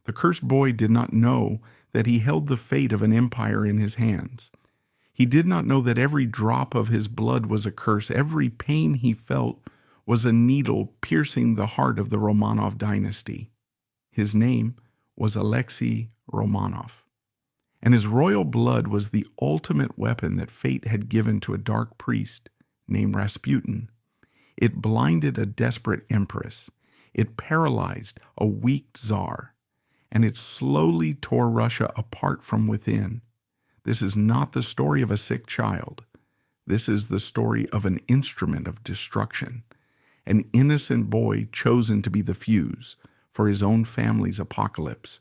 The cursed boy did not know that he held the fate of an empire in his hands. He did not know that every drop of his blood was a curse. Every pain he felt was a needle piercing the heart of the Romanov dynasty. His name was Alexei Romanov, and his royal blood was the ultimate weapon that fate had given to a dark priest named Rasputin. It blinded a desperate empress. It paralyzed a weak czar, and it slowly tore Russia apart from within. This is not the story of a sick child. This is the story of an instrument of destruction, an innocent boy chosen to be the fuse for his own family's apocalypse.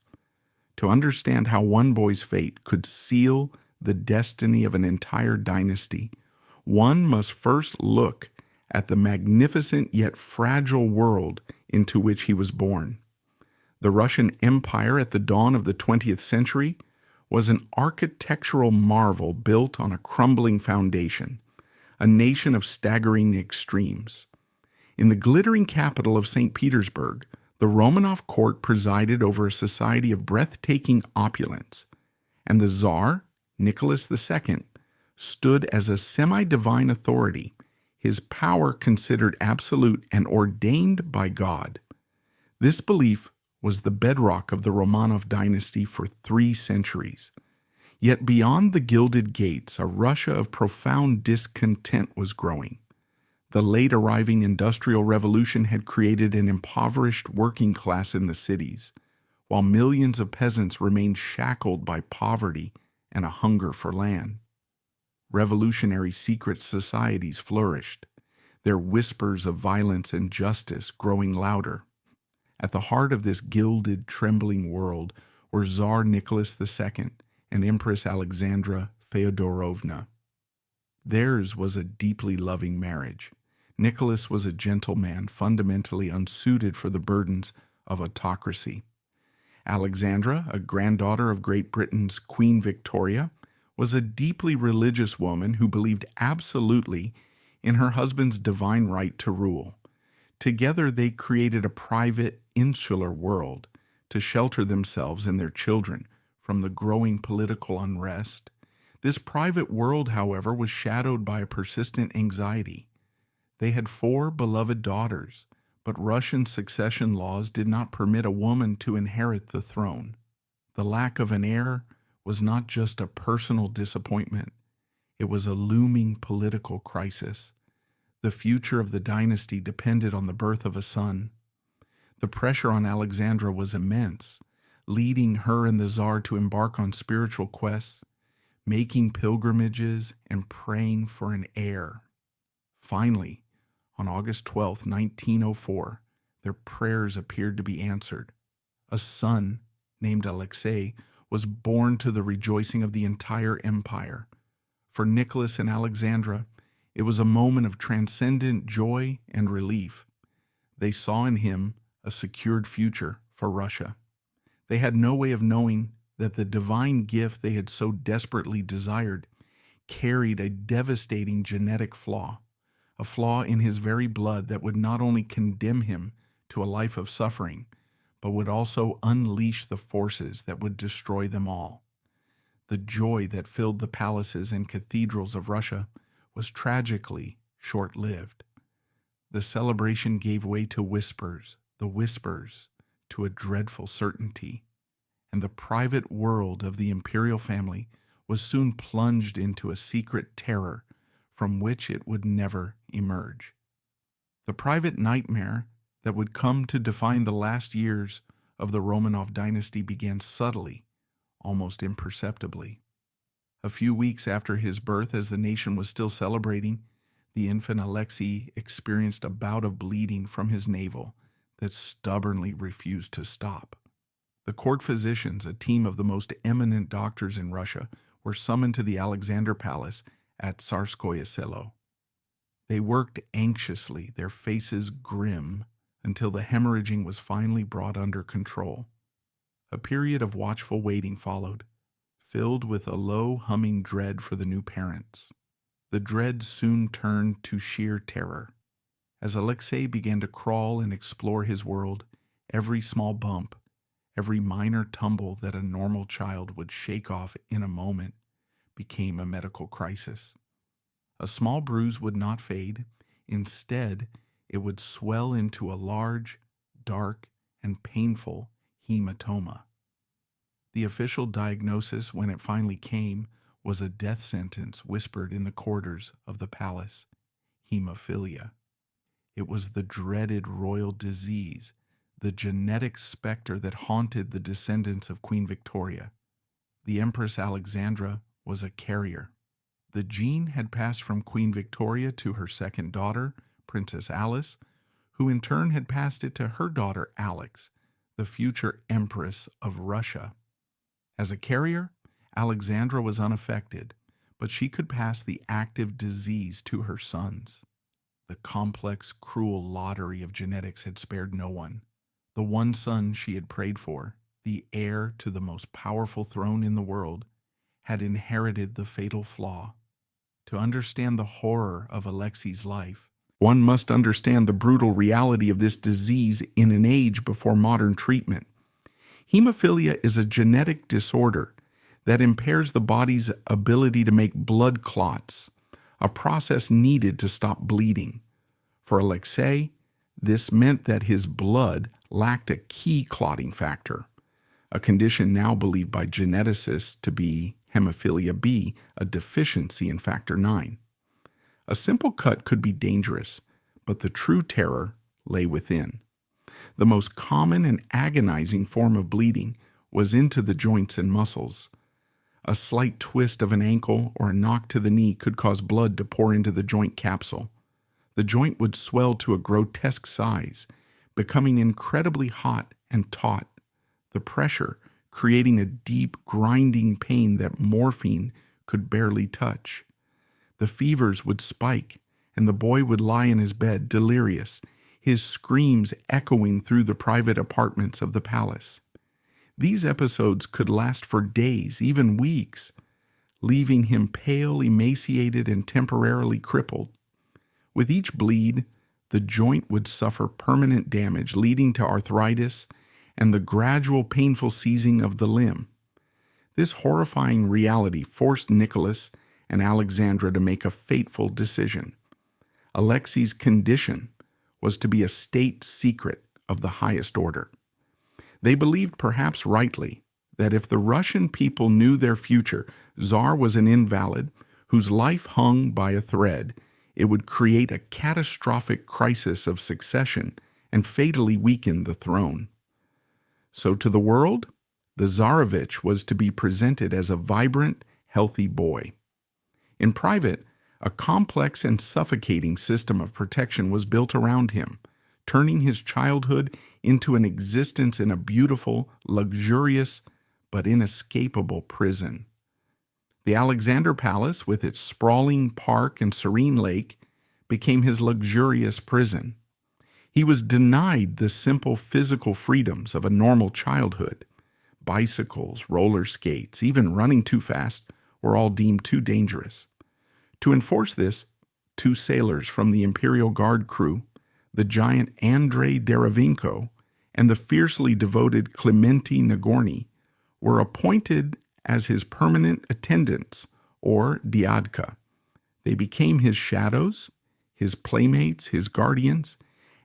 To understand how one boy's fate could seal the destiny of an entire dynasty, one must first look at the magnificent yet fragile world into which he was born. The Russian Empire at the dawn of the 20th century was an architectural marvel built on a crumbling foundation, a nation of staggering extremes. In the glittering capital of St. Petersburg, the Romanov court presided over a society of breathtaking opulence, and the Tsar, Nicholas II, stood as a semi-divine authority, his power considered absolute and ordained by God. This belief was the bedrock of the Romanov dynasty for 3 centuries. Yet beyond the gilded gates, a Russia of profound discontent was growing. The late-arriving Industrial Revolution had created an impoverished working class in the cities, while millions of peasants remained shackled by poverty and a hunger for land. Revolutionary secret societies flourished, their whispers of violence and justice growing louder. At the heart of this gilded, trembling world were Tsar Nicholas II and Empress Alexandra Feodorovna. Theirs was a deeply loving marriage. Nicholas was a gentle man, fundamentally unsuited for the burdens of autocracy. Alexandra, a granddaughter of Great Britain's Queen Victoria, was a deeply religious woman who believed absolutely in her husband's divine right to rule. Together they created a private, insular world to shelter themselves and their children from the growing political unrest. This private world, however, was shadowed by a persistent anxiety. They had 4 beloved daughters, but Russian succession laws did not permit a woman to inherit the throne. The lack of an heir was not just a personal disappointment, it was a looming political crisis. The future of the dynasty depended on the birth of a son. The pressure on Alexandra was immense, leading her and the Tsar to embark on spiritual quests, making pilgrimages, and praying for an heir. Finally, on August 12, 1904, their prayers appeared to be answered. A son, named Alexei, was born to the rejoicing of the entire empire. For Nicholas and Alexandra, it was a moment of transcendent joy and relief. They saw in him a secured future for Russia. They had no way of knowing that the divine gift they had so desperately desired carried a devastating genetic flaw, a flaw in his very blood that would not only condemn him to a life of suffering, but would also unleash the forces that would destroy them all. The joy that filled the palaces and cathedrals of Russia was tragically short-lived. The celebration gave way to whispers, the whispers to a dreadful certainty, and the private world of the imperial family was soon plunged into a secret terror from which it would never emerge. The private nightmare that would come to define the last years of the Romanov dynasty began subtly, almost imperceptibly. A few weeks after his birth, as the nation was still celebrating, the infant Alexei experienced a bout of bleeding from his navel that stubbornly refused to stop. The court physicians, a team of the most eminent doctors in Russia, were summoned to the Alexander Palace at Tsarskoye Selo. They worked anxiously, their faces grim, until the hemorrhaging was finally brought under control. A period of watchful waiting followed, filled with a low, humming dread for the new parents. The dread soon turned to sheer terror. As Alexei began to crawl and explore his world, every small bump, Every minor tumble that a normal child would shake off in a moment became a medical crisis. A small bruise would not fade. Instead, it would swell into a large, dark, and painful hematoma. The official diagnosis, when it finally came, was a death sentence whispered in the corridors of the palace: hemophilia. It was the dreaded royal disease, the genetic specter that haunted the descendants of Queen Victoria. The Empress Alexandra was a carrier. The gene had passed from Queen Victoria to her second daughter, Princess Alice, who in turn had passed it to her daughter Alex, the future Empress of Russia. As a carrier, Alexandra was unaffected, but she could pass the active disease to her sons. The complex, cruel lottery of genetics had spared no one. The one son she had prayed for, the heir to the most powerful throne in the world, had inherited the fatal flaw. To understand the horror of Alexei's life, one must understand the brutal reality of this disease in an age before modern treatment. Hemophilia is a genetic disorder that impairs the body's ability to make blood clots, a process needed to stop bleeding. For Alexei, this meant that his blood lacked a key clotting factor, a condition now believed by geneticists to be hemophilia B, a deficiency in factor IX. A simple cut could be dangerous, but the true terror lay within. The most common and agonizing form of bleeding was into the joints and muscles. A slight twist of an ankle or a knock to the knee could cause blood to pour into the joint capsule. The joint would swell to a grotesque size, becoming incredibly hot and taut, the pressure creating a deep, grinding pain that morphine could barely touch. The fevers would spike, and the boy would lie in his bed, delirious, his screams echoing through the private apartments of the palace. These episodes could last for days, even weeks, leaving him pale, emaciated, and temporarily crippled. With each bleed, the joint would suffer permanent damage, leading to arthritis and the gradual painful seizing of the limb. This horrifying reality forced Nicholas and Alexandra to make a fateful decision. Alexei's condition was to be a state secret of the highest order. They believed, perhaps rightly, that if the Russian people knew their future Tsar was an invalid whose life hung by a thread, it would create a catastrophic crisis of succession and fatally weaken the throne. So to the world, the Tsarevich was to be presented as a vibrant, healthy boy. In private, a complex and suffocating system of protection was built around him, turning his childhood into an existence in a beautiful, luxurious, but inescapable prison. The Alexander Palace, with its sprawling park and serene lake, became his luxurious prison. He was denied the simple physical freedoms of a normal childhood. Bicycles, roller skates, even running too fast were all deemed too dangerous. To enforce this, 2 sailors from the Imperial Guard crew, the giant Andrei Derivinko and the fiercely devoted Clementi Nagorny, were appointed as his permanent attendants, or diadka. They became his shadows, his playmates, his guardians,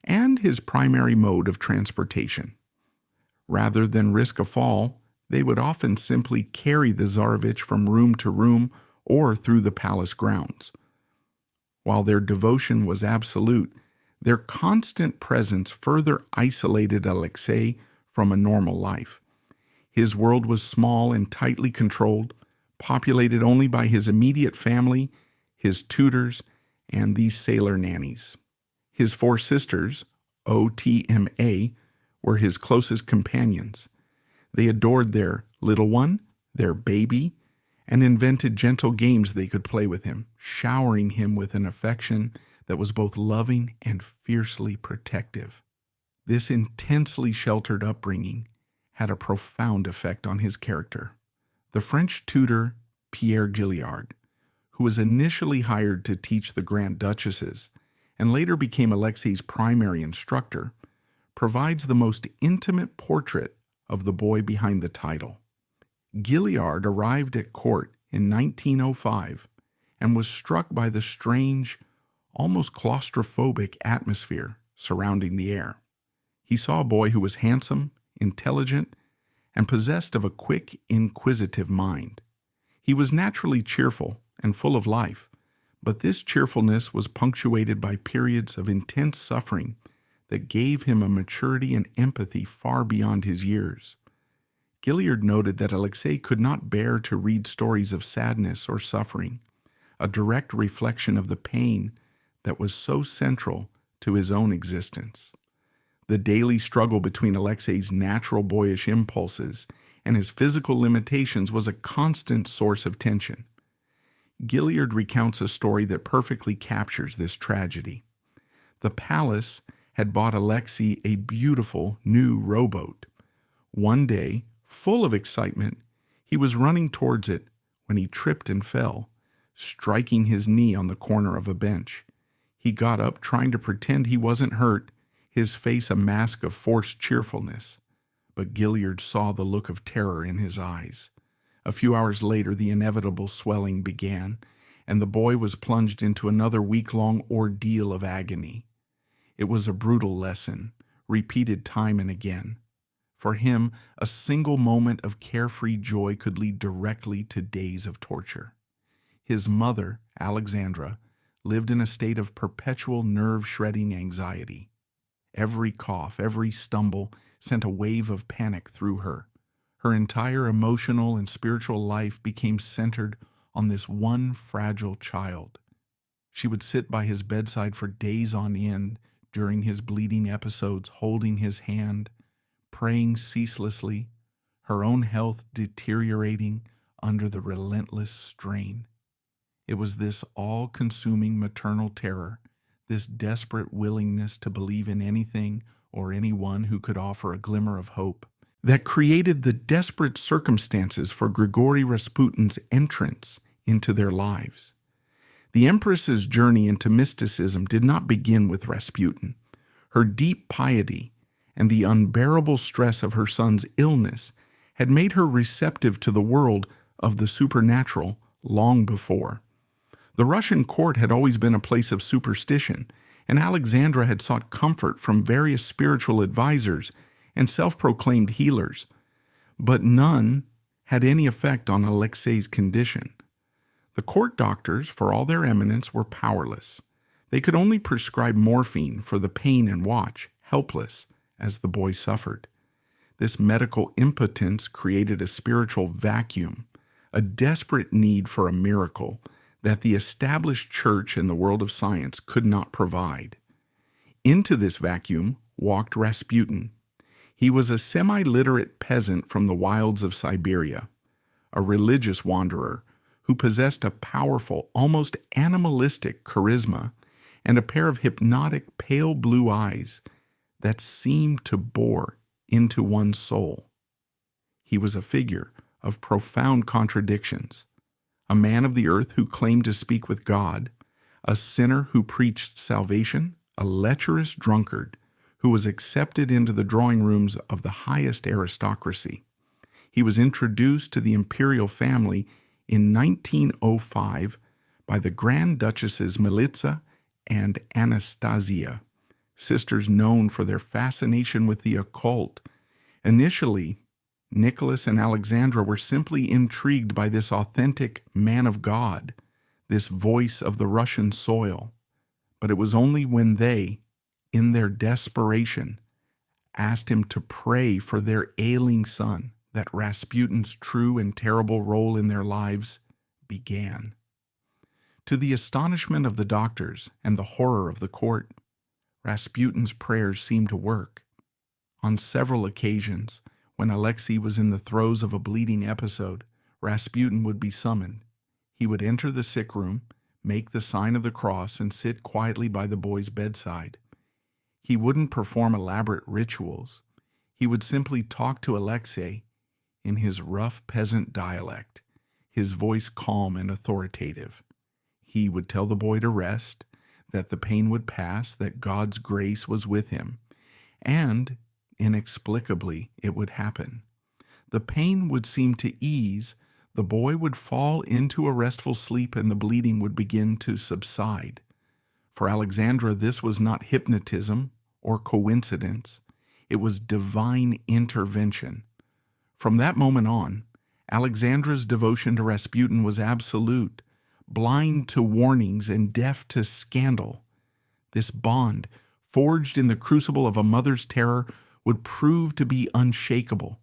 and his primary mode of transportation. Rather than risk a fall, they would often simply carry the Tsarevich from room to room or through the palace grounds. While their devotion was absolute, their constant presence further isolated Alexei from a normal life. His world was small and tightly controlled, populated only by his immediate family, his tutors, and these sailor nannies. His 4 sisters, OTMA, were his closest companions. They adored their little one, their baby, and invented gentle games they could play with him, showering him with an affection that was both loving and fiercely protective. This intensely sheltered upbringing had a profound effect on his character. The French tutor, Pierre Gilliard, who was initially hired to teach the Grand Duchesses and later became Alexei's primary instructor, provides the most intimate portrait of the boy behind the title. Gilliard arrived at court in 1905 and was struck by the strange, almost claustrophobic atmosphere surrounding the heir. He saw a boy who was handsome, intelligent, and possessed of a quick, inquisitive mind. He was naturally cheerful and full of life, but this cheerfulness was punctuated by periods of intense suffering that gave him a maturity and empathy far beyond his years. Gilliard noted that Alexei could not bear to read stories of sadness or suffering, a direct reflection of the pain that was so central to his own existence. The daily struggle between Alexei's natural boyish impulses and his physical limitations was a constant source of tension. Gilliard recounts a story that perfectly captures this tragedy. The palace had bought Alexei a beautiful new rowboat. One day, full of excitement, he was running towards it when he tripped and fell, striking his knee on the corner of a bench. He got up, trying to pretend he wasn't hurt, his face a mask of forced cheerfulness. But Gilliard saw the look of terror in his eyes. A few hours later, the inevitable swelling began, and the boy was plunged into another week-long ordeal of agony. It was a brutal lesson, repeated time and again. For him, a single moment of carefree joy could lead directly to days of torture. His mother, Alexandra, lived in a state of perpetual nerve-shredding anxiety. Every cough, every stumble sent a wave of panic through her. Her entire emotional and spiritual life became centered on this one fragile child. She would sit by his bedside for days on end during his bleeding episodes, holding his hand, praying ceaselessly, her own health deteriorating under the relentless strain. It was this all-consuming maternal terror, this desperate willingness to believe in anything or anyone who could offer a glimmer of hope, that created the desperate circumstances for Grigory Rasputin's entrance into their lives. The Empress's journey into mysticism did not begin with Rasputin. Her deep piety and the unbearable stress of her son's illness had made her receptive to the world of the supernatural long before. The Russian court had always been a place of superstition, and Alexandra had sought comfort from various spiritual advisors and self-proclaimed healers, but none had any effect on Alexei's condition. The court doctors, for all their eminence, were powerless. They could only prescribe morphine for the pain and watch, helpless, as the boy suffered. This medical impotence created a spiritual vacuum, a desperate need for a miracle that the established church and the world of science could not provide. Into this vacuum walked Rasputin. He was a semi-literate peasant from the wilds of Siberia, a religious wanderer who possessed a powerful, almost animalistic charisma and a pair of hypnotic pale blue eyes that seemed to bore into one's soul. He was a figure of profound contradictions, a man of the earth who claimed to speak with God, a sinner who preached salvation, a lecherous drunkard who was accepted into the drawing rooms of the highest aristocracy. He was introduced to the imperial family in 1905 by the Grand Duchesses Militza and Anastasia, sisters known for their fascination with the occult. Initially, Nicholas and Alexandra were simply intrigued by this authentic man of God, this voice of the Russian soil. But it was only when they, in their desperation, asked him to pray for their ailing son that Rasputin's true and terrible role in their lives began. To the astonishment of the doctors and the horror of the court, Rasputin's prayers seemed to work. On several occasions, when Alexei was in the throes of a bleeding episode, Rasputin would be summoned. He would enter the sick room, make the sign of the cross, and sit quietly by the boy's bedside. He wouldn't perform elaborate rituals. He would simply talk to Alexei in his rough peasant dialect, his voice calm and authoritative. He would tell the boy to rest, that the pain would pass, that God's grace was with him, and inexplicably it would happen. The pain would seem to ease, the boy would fall into a restful sleep, and the bleeding would begin to subside. For Alexandra, this was not hypnotism or coincidence. It was divine intervention. From that moment on, Alexandra's devotion to Rasputin was absolute, blind to warnings and deaf to scandal. This bond, forged in the crucible of a mother's terror, would prove to be unshakable,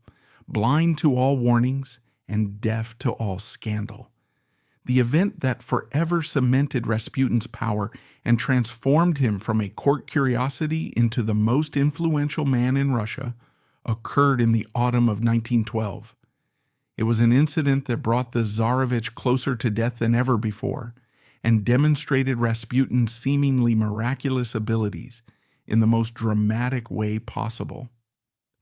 blind to all warnings and deaf to all scandal. The event that forever cemented Rasputin's power and transformed him from a court curiosity into the most influential man in Russia occurred in the autumn of 1912. It was an incident that brought the Tsarevich closer to death than ever before and demonstrated Rasputin's seemingly miraculous abilities in the most dramatic way possible.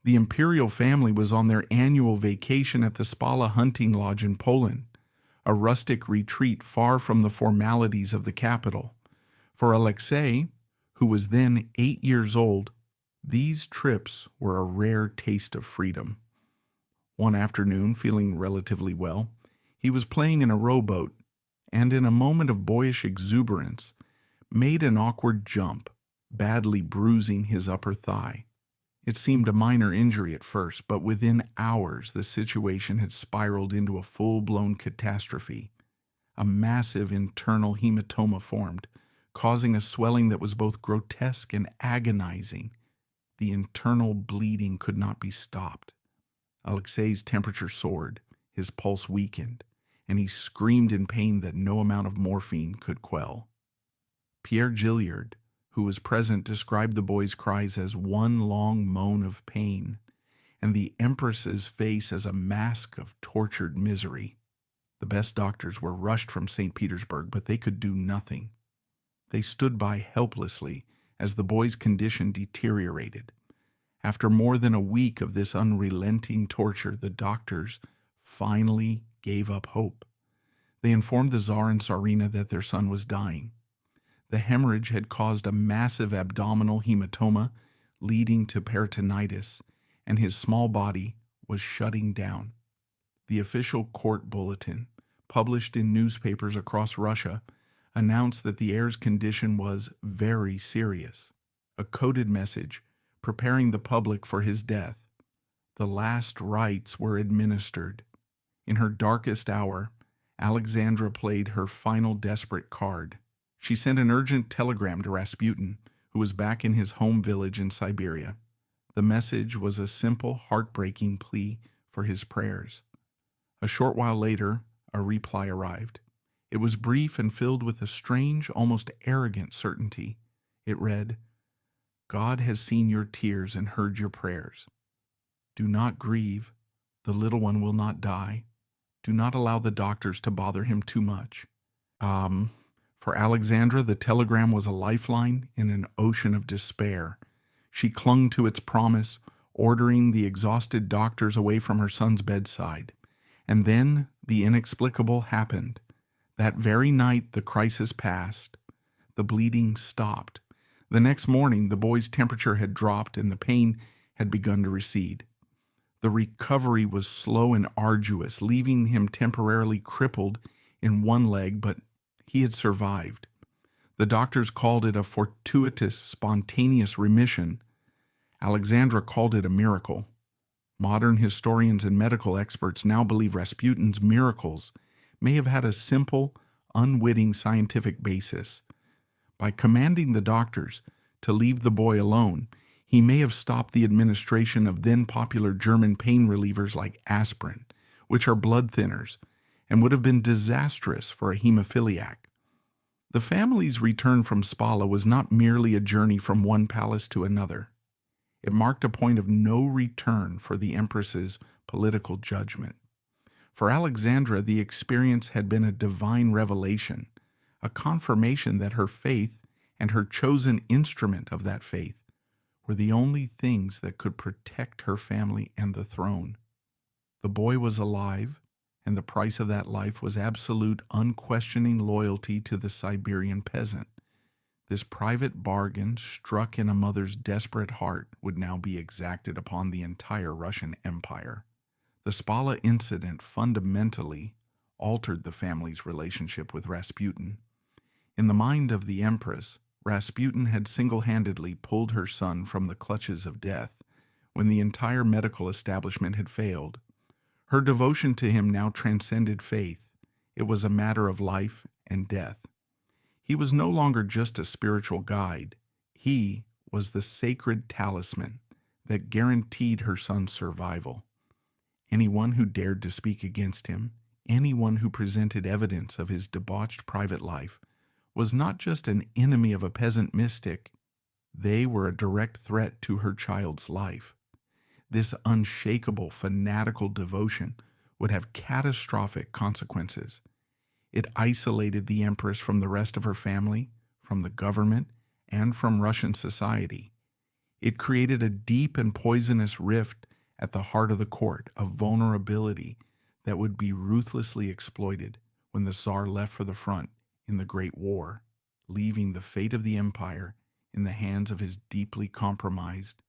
The imperial family was on their annual vacation at the Spala hunting lodge in Poland, a rustic retreat far from the formalities of the capital. For Alexei, who was then 8 years old, these trips were a rare taste of freedom. One afternoon, feeling relatively well, he was playing in a rowboat and, in a moment of boyish exuberance, made an awkward jump, badly bruising his upper thigh. It seemed a minor injury at first, but within hours the situation had spiraled into a full-blown catastrophe. A massive internal hematoma formed, causing a swelling that was both grotesque and agonizing. The internal bleeding could not be stopped. Alexei's temperature soared, his pulse weakened, and he screamed in pain that no amount of morphine could quell. Pierre Gilliard, who was present, described the boy's cries as one long moan of pain, and the Empress's face as a mask of tortured misery. The best doctors were rushed from St. Petersburg, but they could do nothing. They stood by helplessly as the boy's condition deteriorated. After more than a week of this unrelenting torture, the doctors finally gave up hope. They informed the Tsar and Tsarina that their son was dying. The hemorrhage had caused a massive abdominal hematoma, leading to peritonitis, and his small body was shutting down. The official court bulletin, published in newspapers across Russia, announced that the heir's condition was very serious. A coded message preparing the public for his death. The last rites were administered. In her darkest hour, Alexandra played her final desperate card. She sent an urgent telegram to Rasputin, who was back in his home village in Siberia. The message was a simple, heartbreaking plea for his prayers. A short while later, a reply arrived. It was brief and filled with a strange, almost arrogant certainty. It read, "God has seen your tears and heard your prayers. Do not grieve. The little one will not die. Do not allow the doctors to bother him too much." For Alexandra, the telegram was a lifeline in an ocean of despair. She clung to its promise, ordering the exhausted doctors away from her son's bedside. And then the inexplicable happened. That very night the crisis passed. The bleeding stopped. The next morning the boy's temperature had dropped and the pain had begun to recede. The recovery was slow and arduous, leaving him temporarily crippled in one leg, but he had survived. The doctors called it a fortuitous, spontaneous remission. Alexandra called it a miracle. Modern historians and medical experts now believe Rasputin's miracles may have had a simple, unwitting scientific basis. By commanding the doctors to leave the boy alone, he may have stopped the administration of then popular German pain relievers like aspirin, which are blood thinners, and would have been disastrous for a hemophiliac. The family's return from Spala was not merely a journey from one palace to another. It marked a point of no return for the Empress's political judgment. For Alexandra, the experience had been a divine revelation, a confirmation that her faith and her chosen instrument of that faith were the only things that could protect her family and the throne. The boy was alive, and the price of that life was absolute, unquestioning loyalty to the Siberian peasant. This private bargain, struck in a mother's desperate heart, would now be exacted upon the entire Russian Empire. The Spala incident fundamentally altered the family's relationship with Rasputin. In the mind of the Empress, Rasputin had single-handedly pulled her son from the clutches of death when the entire medical establishment had failed. Her devotion to him now transcended faith. It was a matter of life and death. He was no longer just a spiritual guide. He was the sacred talisman that guaranteed her son's survival. Anyone who dared to speak against him, anyone who presented evidence of his debauched private life, was not just an enemy of a peasant mystic. They were a direct threat to her child's life. This unshakable, fanatical devotion would have catastrophic consequences. It isolated the Empress from the rest of her family, from the government, and from Russian society. It created a deep and poisonous rift at the heart of the court, a vulnerability that would be ruthlessly exploited when the Tsar left for the front in the Great War, leaving the fate of the empire in the hands of his deeply compromised,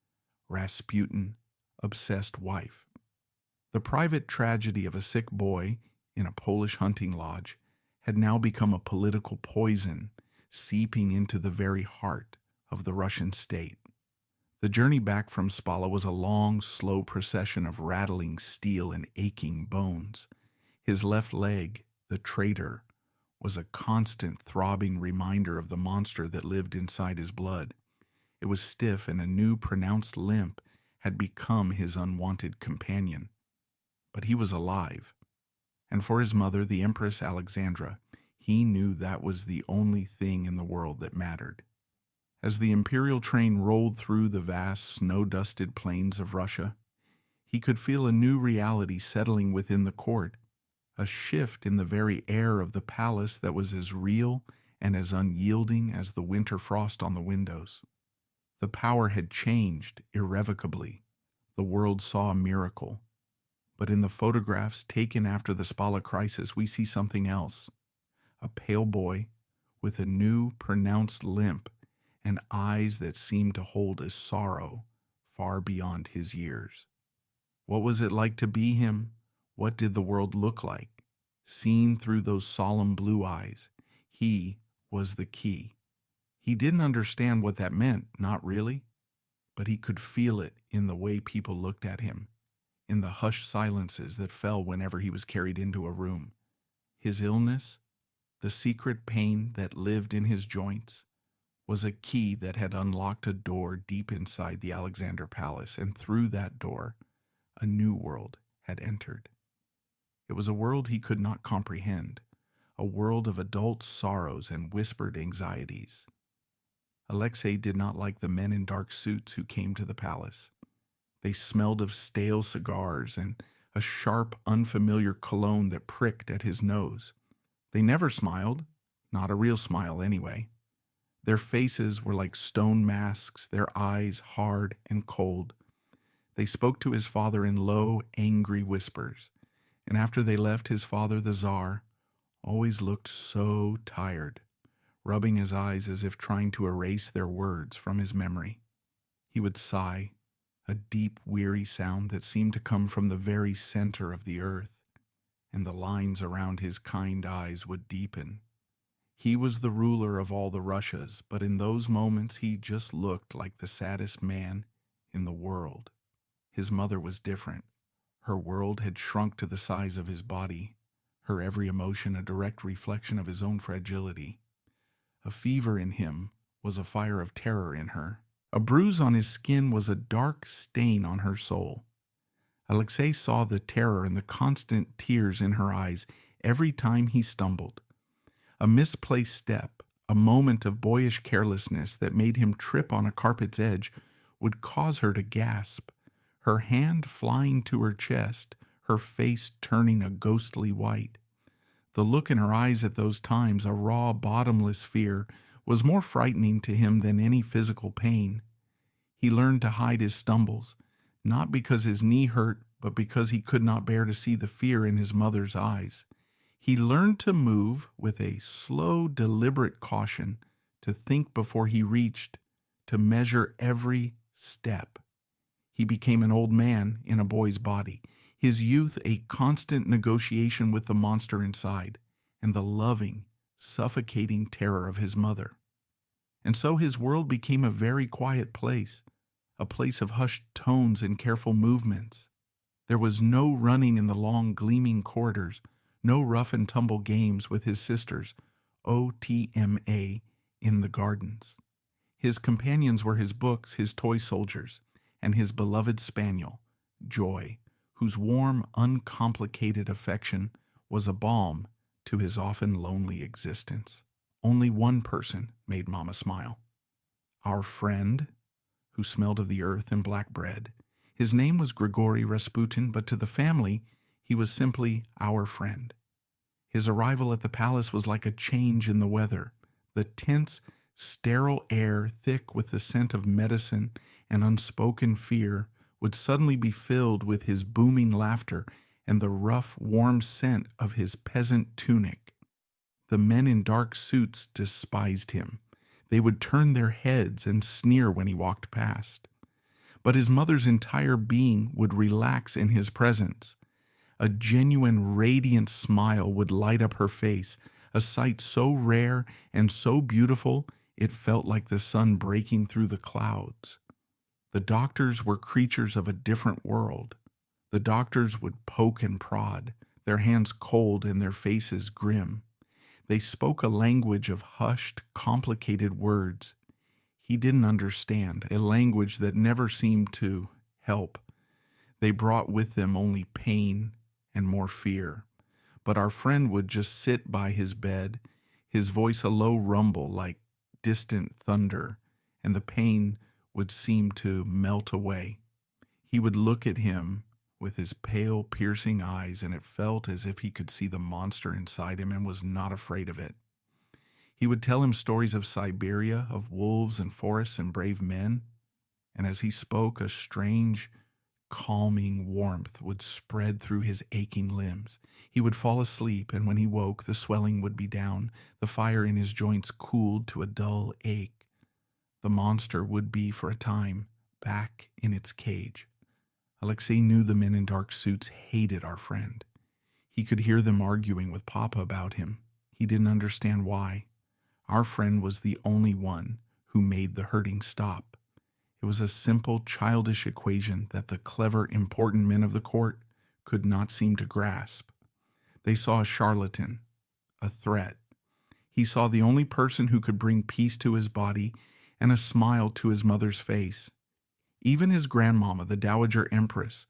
Rasputin-obsessed wife. The private tragedy of a sick boy in a Polish hunting lodge had now become a political poison, seeping into the very heart of the Russian state. The journey back from Spala was a long, slow procession of rattling steel and aching bones. His left leg, the traitor, was a constant throbbing reminder of the monster that lived inside his blood. It was stiff, and a new pronounced limp had become his unwanted companion. But he was alive. And for his mother, the Empress Alexandra, he knew that was the only thing in the world that mattered. As the imperial train rolled through the vast, snow-dusted plains of Russia, he could feel a new reality settling within the court, a shift in the very air of the palace that was as real and as unyielding as the winter frost on the windows. The power had changed irrevocably. The world saw a miracle. But in the photographs taken after the Spala crisis, we see something else. A pale boy with a new, pronounced limp and eyes that seemed to hold a sorrow far beyond his years. What was it like to be him? What did the world look like? Seen through those solemn blue eyes, he was the key. He didn't understand what that meant, not really, but he could feel it in the way people looked at him, in the hushed silences that fell whenever he was carried into a room. His illness, the secret pain that lived in his joints, was a key that had unlocked a door deep inside the Alexander Palace, and through that door, a new world had entered. It was a world he could not comprehend, a world of adult sorrows and whispered anxieties. Alexei did not like the men in dark suits who came to the palace. They smelled of stale cigars and a sharp, unfamiliar cologne that pricked at his nose. They never smiled, not a real smile anyway. Their faces were like stone masks, their eyes hard and cold. They spoke to his father in low, angry whispers, and after they left, his father, the Tsar, always looked so tired, rubbing his eyes as if trying to erase their words from his memory. He would sigh, a deep, weary sound that seemed to come from the very center of the earth, and the lines around his kind eyes would deepen. He was the ruler of all the Russias, but in those moments he just looked like the saddest man in the world. His mother was different. Her world had shrunk to the size of his body, her every emotion a direct reflection of his own fragility. A fever in him was a fire of terror in her. A bruise on his skin was a dark stain on her soul. Alexei saw the terror and the constant tears in her eyes every time he stumbled. A misplaced step, a moment of boyish carelessness that made him trip on a carpet's edge, would cause her to gasp, her hand flying to her chest, her face turning a ghostly white. The look in her eyes at those times, a raw, bottomless fear, was more frightening to him than any physical pain. He learned to hide his stumbles, not because his knee hurt, but because he could not bear to see the fear in his mother's eyes. He learned to move with a slow, deliberate caution, to think before he reached, to measure every step. He became an old man in a boy's body, his youth a constant negotiation with the monster inside, and the loving, suffocating terror of his mother. And so his world became a very quiet place, a place of hushed tones and careful movements. There was no running in the long, gleaming corridors, no rough and tumble games with his sisters, OTMA, in the gardens. His companions were his books, his toy soldiers, and his beloved spaniel, Joy, whose warm, uncomplicated affection was a balm to his often lonely existence. Only one person made Mama smile. Our friend, who smelled of the earth and black bread. His name was Grigory Rasputin, but to the family, he was simply our friend. His arrival at the palace was like a change in the weather. The tense, sterile air, thick with the scent of medicine and unspoken fear, would suddenly be filled with his booming laughter and the rough, warm scent of his peasant tunic. The men in dark suits despised him. They would turn their heads and sneer when he walked past. But his mother's entire being would relax in his presence. A genuine, radiant smile would light up her face, a sight so rare and so beautiful it felt like the sun breaking through the clouds. The doctors were creatures of a different world. The doctors would poke and prod, their hands cold and their faces grim. They spoke a language of hushed, complicated words. He didn't understand, a language that never seemed to help. They brought with them only pain and more fear. But our friend would just sit by his bed, his voice a low rumble like distant thunder, and the pain would seem to melt away. He would look at him with his pale, piercing eyes, and it felt as if he could see the monster inside him and was not afraid of it. He would tell him stories of Siberia, of wolves and forests and brave men, and as he spoke, a strange, calming warmth would spread through his aching limbs. He would fall asleep, and when he woke, the swelling would be down, the fire in his joints cooled to a dull ache. The monster would be, for a time, back in its cage. Alexei knew the men in dark suits hated our friend. He could hear them arguing with Papa about him. He didn't understand why. Our friend was the only one who made the hurting stop. It was a simple, childish equation that the clever, important men of the court could not seem to grasp. They saw a charlatan, a threat. He saw the only person who could bring peace to his body and a smile to his mother's face. Even his grandmama, the Dowager Empress,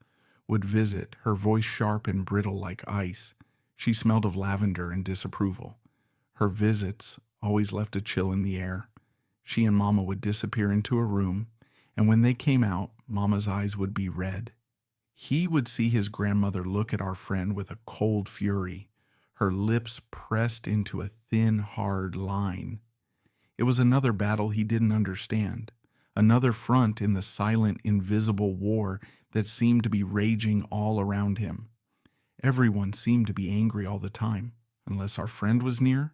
would visit, her voice sharp and brittle like ice. She smelled of lavender and disapproval. Her visits always left a chill in the air. She and Mama would disappear into a room, and when they came out, Mama's eyes would be red. He would see his grandmother look at our friend with a cold fury, her lips pressed into a thin, hard line. It was another battle he didn't understand, another front in the silent, invisible war that seemed to be raging all around him. Everyone seemed to be angry all the time, unless our friend was near.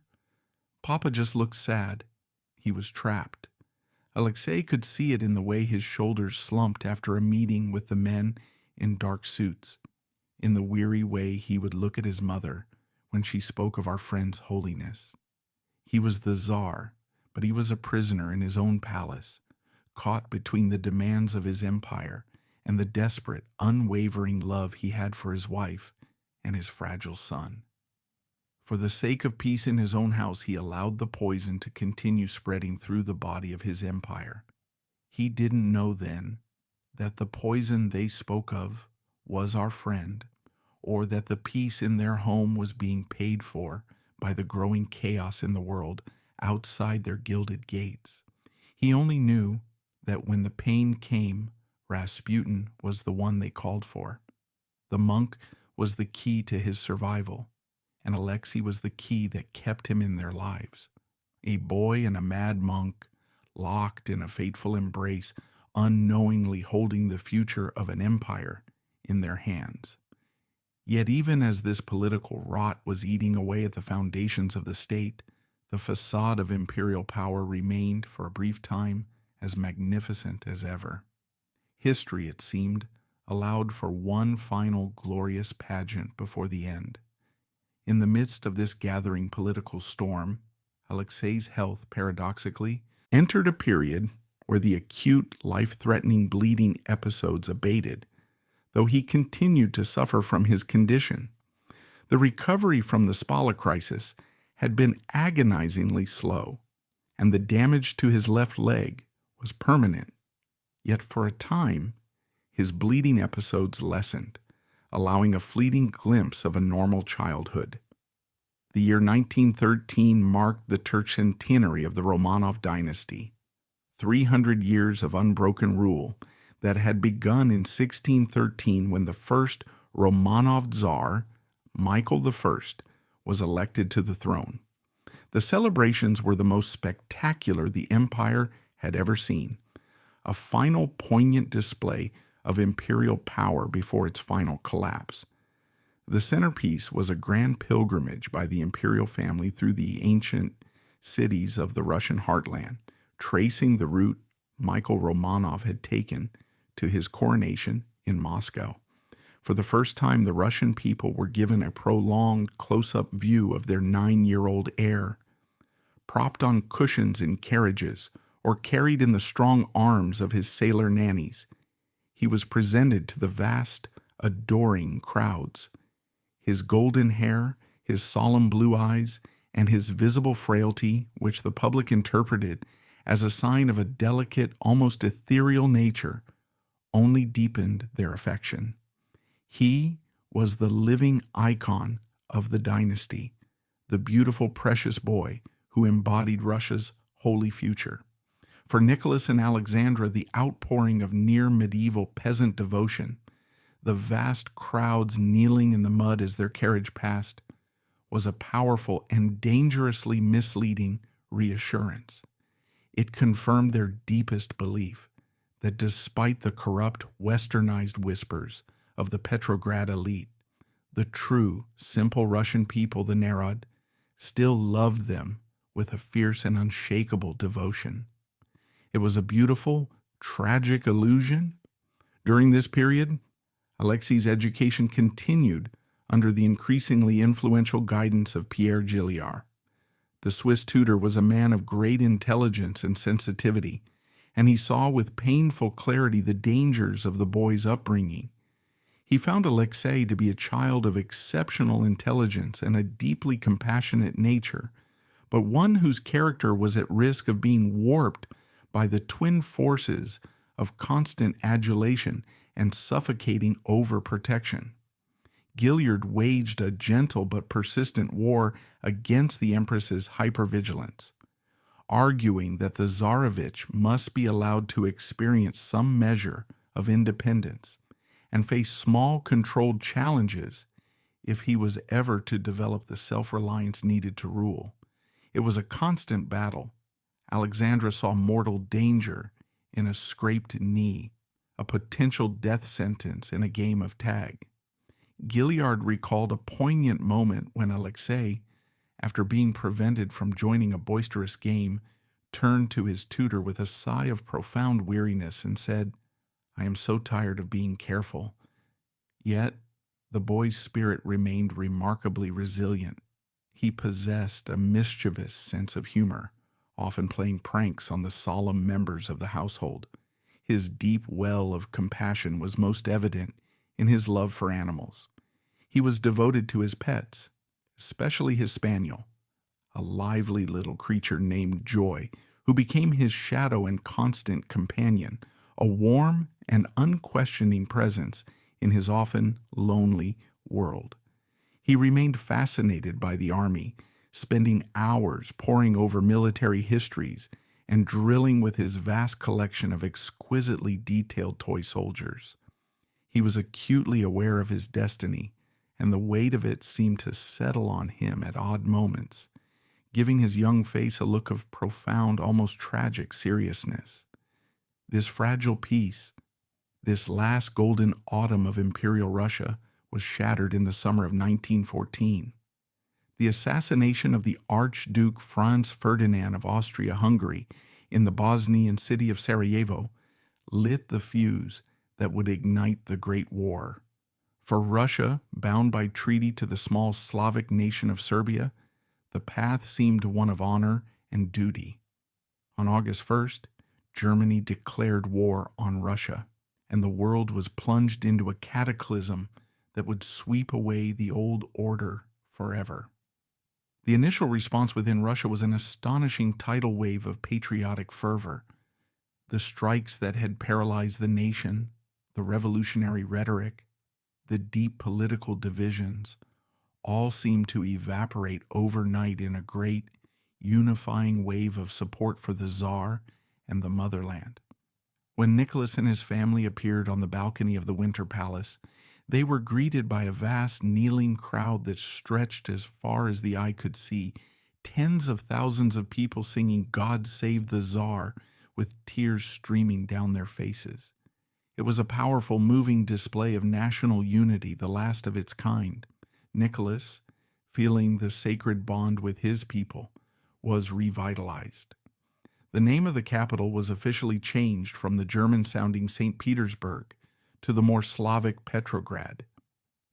Papa just looked sad. He was trapped. Alexei could see it in the way his shoulders slumped after a meeting with the men in dark suits, in the weary way he would look at his mother when she spoke of our friend's holiness. He was the Tsar, but he was a prisoner in his own palace, caught between the demands of his empire and the desperate, unwavering love he had for his wife and his fragile son. For the sake of peace in his own house, he allowed the poison to continue spreading through the body of his empire. He didn't know then that the poison they spoke of was our friend, or that the peace in their home was being paid for by the growing chaos in the world outside their gilded gates. He only knew that when the pain came, Rasputin was the one they called for. The monk was the key to his survival, and Alexei was the key that kept him in their lives. A boy and a mad monk, locked in a fateful embrace, unknowingly holding the future of an empire in their hands. Yet even as this political rot was eating away at the foundations of the state, the facade of imperial power remained for a brief time as magnificent as ever. History, it seemed, allowed for one final glorious pageant before the end. In the midst of this gathering political storm, Alexei's health, paradoxically, entered a period where the acute, life-threatening bleeding episodes abated, though he continued to suffer from his condition. The recovery from the Spala crisis had been agonizingly slow, and the damage to his left leg was permanent. Yet for a time, his bleeding episodes lessened, allowing a fleeting glimpse of a normal childhood. The year 1913 marked the tercentenary of the Romanov dynasty, 300 years of unbroken rule that had begun in 1613 when the first Romanov Tsar, Michael I, was elected to the throne. The celebrations were the most spectacular the empire had ever seen, a final poignant display of imperial power before its final collapse. The centerpiece was a grand pilgrimage by the imperial family through the ancient cities of the Russian heartland, tracing the route Michael Romanov had taken to his coronation in Moscow. For the first time, the Russian people were given a prolonged close-up view of their 9-year-old heir, propped on cushions in carriages or carried in the strong arms of his sailor nannies. He was presented to the vast, adoring crowds. His golden hair, his solemn blue eyes, and his visible frailty, which the public interpreted as a sign of a delicate, almost ethereal nature, only deepened their affection. He was the living icon of the dynasty, the beautiful, precious boy who embodied Russia's holy future. For Nicholas and Alexandra, the outpouring of near-medieval peasant devotion, the vast crowds kneeling in the mud as their carriage passed, was a powerful and dangerously misleading reassurance. It confirmed their deepest belief that despite the corrupt, westernized whispers of the Petrograd elite, the true, simple Russian people, the Narod, still loved them with a fierce and unshakable devotion. It was a beautiful, tragic illusion. During this period, Alexei's education continued under the increasingly influential guidance of Pierre Gilliard. The Swiss tutor was a man of great intelligence and sensitivity, and he saw with painful clarity the dangers of the boy's upbringing. He found Alexei to be a child of exceptional intelligence and a deeply compassionate nature, but one whose character was at risk of being warped by the twin forces of constant adulation and suffocating overprotection. Gilliard waged a gentle but persistent war against the Empress's hypervigilance, arguing that the Tsarevich must be allowed to experience some measure of independence and face small, controlled challenges if he was ever to develop the self-reliance needed to rule. It was a constant battle. Alexandra saw mortal danger in a scraped knee, a potential death sentence in a game of tag. Gilliard recalled a poignant moment when Alexei, after being prevented from joining a boisterous game, turned to his tutor with a sigh of profound weariness and said, "I am so tired of being careful." Yet, the boy's spirit remained remarkably resilient. He possessed a mischievous sense of humor, often playing pranks on the solemn members of the household. His deep well of compassion was most evident in his love for animals. He was devoted to his pets, especially his spaniel, a lively little creature named Joy, who became his shadow and constant companion, a warm and unquestioning presence in his often lonely world. He remained fascinated by the army, spending hours poring over military histories and drilling with his vast collection of exquisitely detailed toy soldiers. He was acutely aware of his destiny, and the weight of it seemed to settle on him at odd moments, giving his young face a look of profound, almost tragic seriousness. This fragile peace, this last golden autumn of Imperial Russia, was shattered in the summer of 1914. The assassination of the Archduke Franz Ferdinand of Austria-Hungary in the Bosnian city of Sarajevo lit the fuse that would ignite the Great War. For Russia, bound by treaty to the small Slavic nation of Serbia, the path seemed one of honor and duty. On August 1st, Germany declared war on Russia, and the world was plunged into a cataclysm that would sweep away the old order forever. The initial response within Russia was an astonishing tidal wave of patriotic fervor. The strikes that had paralyzed the nation, the revolutionary rhetoric, the deep political divisions, all seemed to evaporate overnight in a great, unifying wave of support for the Tsar and the motherland. When Nicholas and his family appeared on the balcony of the Winter Palace, they were greeted by a vast kneeling crowd that stretched as far as the eye could see, tens of thousands of people singing "God Save the Tsar" with tears streaming down their faces. It was a powerful, moving display of national unity, the last of its kind. Nicholas, feeling the sacred bond with his people, was revitalized. The name of the capital was officially changed from the German-sounding St. Petersburg to the more Slavic Petrograd.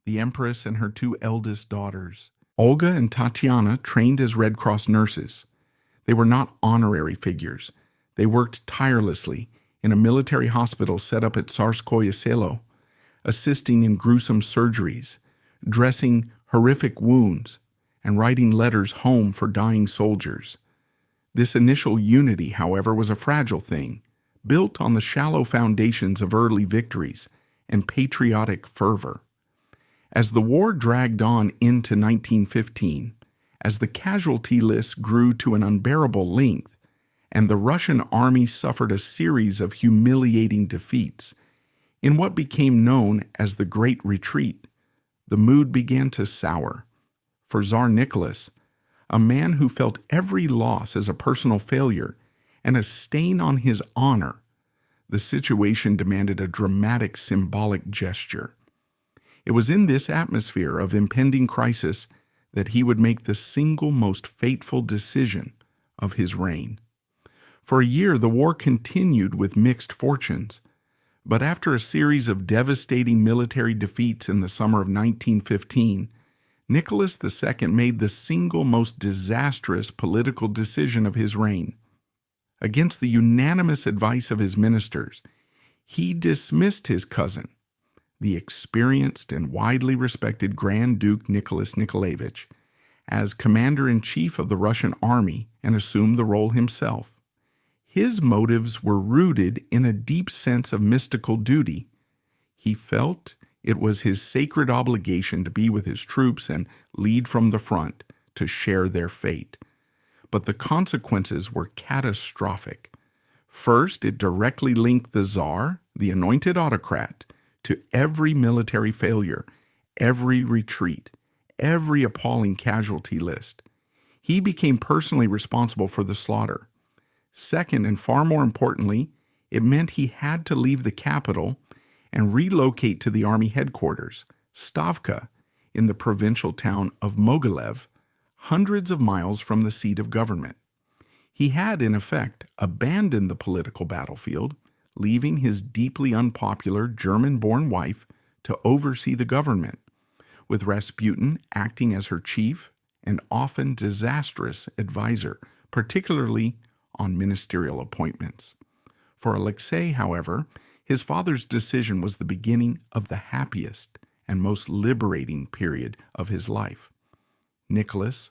The Empress and her two eldest daughters, Olga and Tatiana, trained as Red Cross nurses. They were not honorary figures. They worked tirelessly in a military hospital set up at Tsarskoye Selo, assisting in gruesome surgeries, dressing horrific wounds, and writing letters home for dying soldiers. This initial unity, however, was a fragile thing, built on the shallow foundations of early victories and patriotic fervor. As the war dragged on into 1915, as the casualty list grew to an unbearable length, and the Russian army suffered a series of humiliating defeats, in what became known as the Great Retreat, the mood began to sour. For Tsar Nicholas, a man who felt every loss as a personal failure and a stain on his honor, the situation demanded a dramatic symbolic gesture. It was in this atmosphere of impending crisis that he would make the single most fateful decision of his reign. For a year, the war continued with mixed fortunes, but after a series of devastating military defeats in the summer of 1915, Nicholas II made the single most disastrous political decision of his reign. Against the unanimous advice of his ministers, he dismissed his cousin, the experienced and widely respected Grand Duke Nicholas Nikolaevich, as commander-in-chief of the Russian army and assumed the role himself. His motives were rooted in a deep sense of mystical duty. He felt it was his sacred obligation to be with his troops and lead from the front to share their fate. But the consequences were catastrophic. First, it directly linked the Tsar, the anointed autocrat, to every military failure, every retreat, every appalling casualty list. He became personally responsible for the slaughter. Second, and far more importantly, it meant he had to leave the capital and relocate to the army headquarters, Stavka, in the provincial town of Mogilev, hundreds of miles from the seat of government. He had, in effect, abandoned the political battlefield, leaving his deeply unpopular German-born wife to oversee the government, with Rasputin acting as her chief and often disastrous advisor, particularly on ministerial appointments. For Alexei, however, his father's decision was the beginning of the happiest and most liberating period of his life. Nicholas,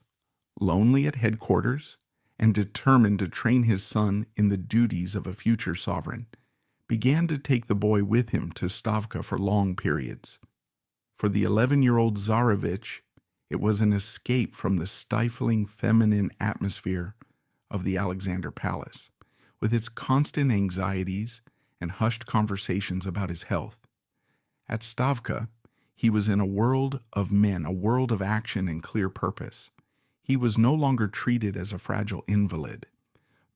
lonely at headquarters and determined to train his son in the duties of a future sovereign, began to take the boy with him to Stavka for long periods. For the 11-year-old Tsarevich, it was an escape from the stifling feminine atmosphere of the Alexander Palace, with its constant anxieties and hushed conversations about his health. At Stavka, he was in a world of men, a world of action and clear purpose. He was no longer treated as a fragile invalid,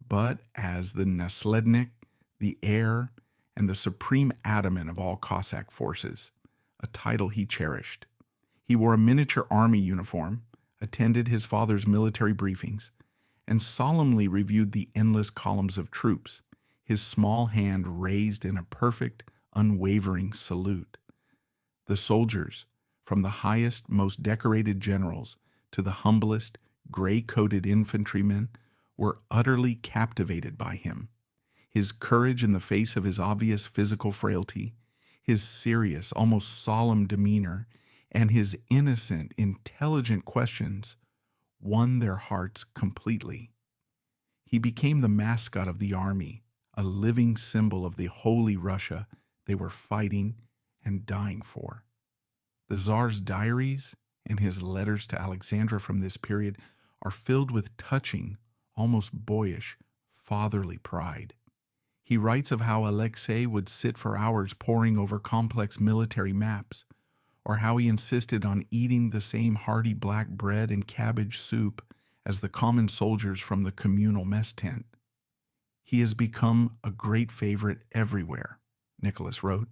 but as the naslednik, the heir, and the supreme ataman of all Cossack forces, a title he cherished. He wore a miniature army uniform, attended his father's military briefings, and solemnly reviewed the endless columns of troops, his small hand raised in a perfect, unwavering salute. The soldiers, from the highest, most decorated generals to the humblest, gray-coated infantrymen, were utterly captivated by him. His courage in the face of his obvious physical frailty, his serious, almost solemn demeanor, and his innocent, intelligent questions won their hearts completely. He became the mascot of the army, a living symbol of the holy Russia they were fighting and dying for. The Tsar's diaries and his letters to Alexandra from this period are filled with touching, almost boyish, fatherly pride. He writes of how Alexei would sit for hours poring over complex military maps, or how he insisted on eating the same hearty black bread and cabbage soup as the common soldiers from the communal mess tent. He has become a great favorite everywhere, Nicholas wrote.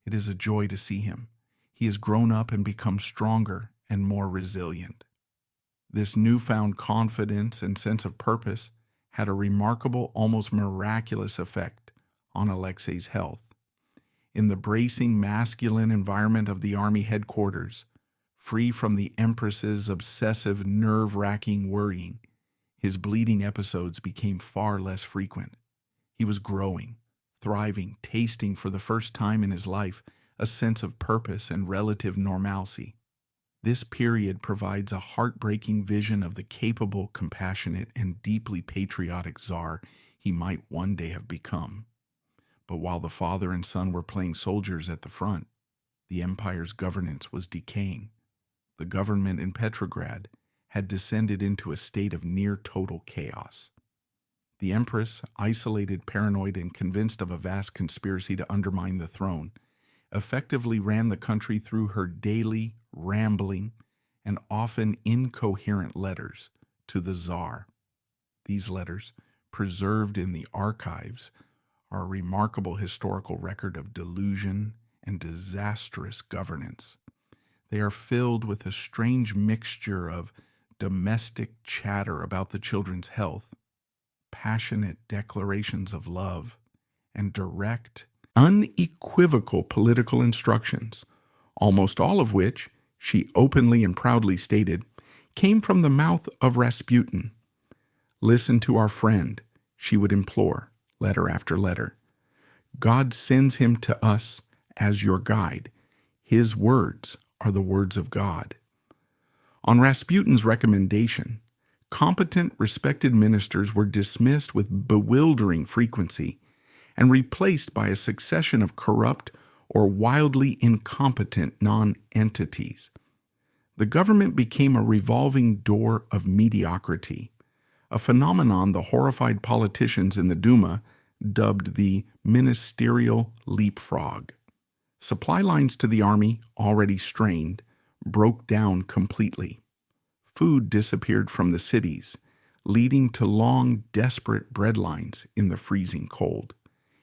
It is a joy to see him. He has grown up and become stronger and more resilient. This newfound confidence and sense of purpose had a remarkable, almost miraculous effect on Alexei's health. In the bracing, masculine environment of the army headquarters, free from the Empress's obsessive, nerve-wracking worrying, his bleeding episodes became far less frequent. He was growing, thriving, tasting for the first time in his life a sense of purpose and relative normalcy. This period provides a heartbreaking vision of the capable, compassionate, and deeply patriotic Tsar he might one day have become. But while the father and son were playing soldiers at the front, the empire's governance was decaying. The government in Petrograd had descended into a state of near total chaos. The empress, isolated, paranoid, and convinced of a vast conspiracy to undermine the throne, effectively ran the country through her daily, rambling, and often incoherent letters to the Tsar. These letters, preserved in the archives, are a remarkable historical record of delusion and disastrous governance. They are filled with a strange mixture of domestic chatter about the children's health, passionate declarations of love, and direct, unequivocal political instructions, almost all of which, she openly and proudly stated, came from the mouth of Rasputin. "Listen to our friend," she would implore, letter after letter. "God sends him to us as your guide. His words are the words of God." On Rasputin's recommendation, competent, respected ministers were dismissed with bewildering frequency and replaced by a succession of corrupt or wildly incompetent non-entities. The government became a revolving door of mediocrity, a phenomenon the horrified politicians in the Duma dubbed the ministerial leapfrog. Supply lines to the army, already strained, broke down completely. Food disappeared from the cities, leading to long, desperate bread lines in the freezing cold.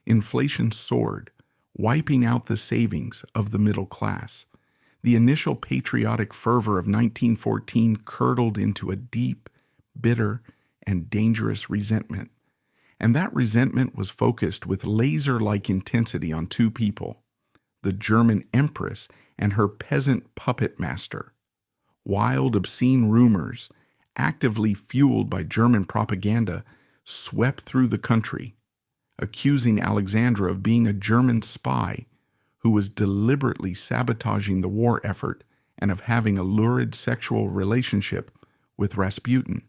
Inflation soared, wiping out the savings of the middle class. The initial patriotic fervor of 1914 curdled into a deep, bitter, and dangerous resentment. And that resentment was focused with laser-like intensity on two people, the German Empress and her peasant puppet master. Wild, obscene rumors, actively fueled by German propaganda, swept through the country, accusing Alexandra of being a German spy who was deliberately sabotaging the war effort and of having a lurid sexual relationship with Rasputin.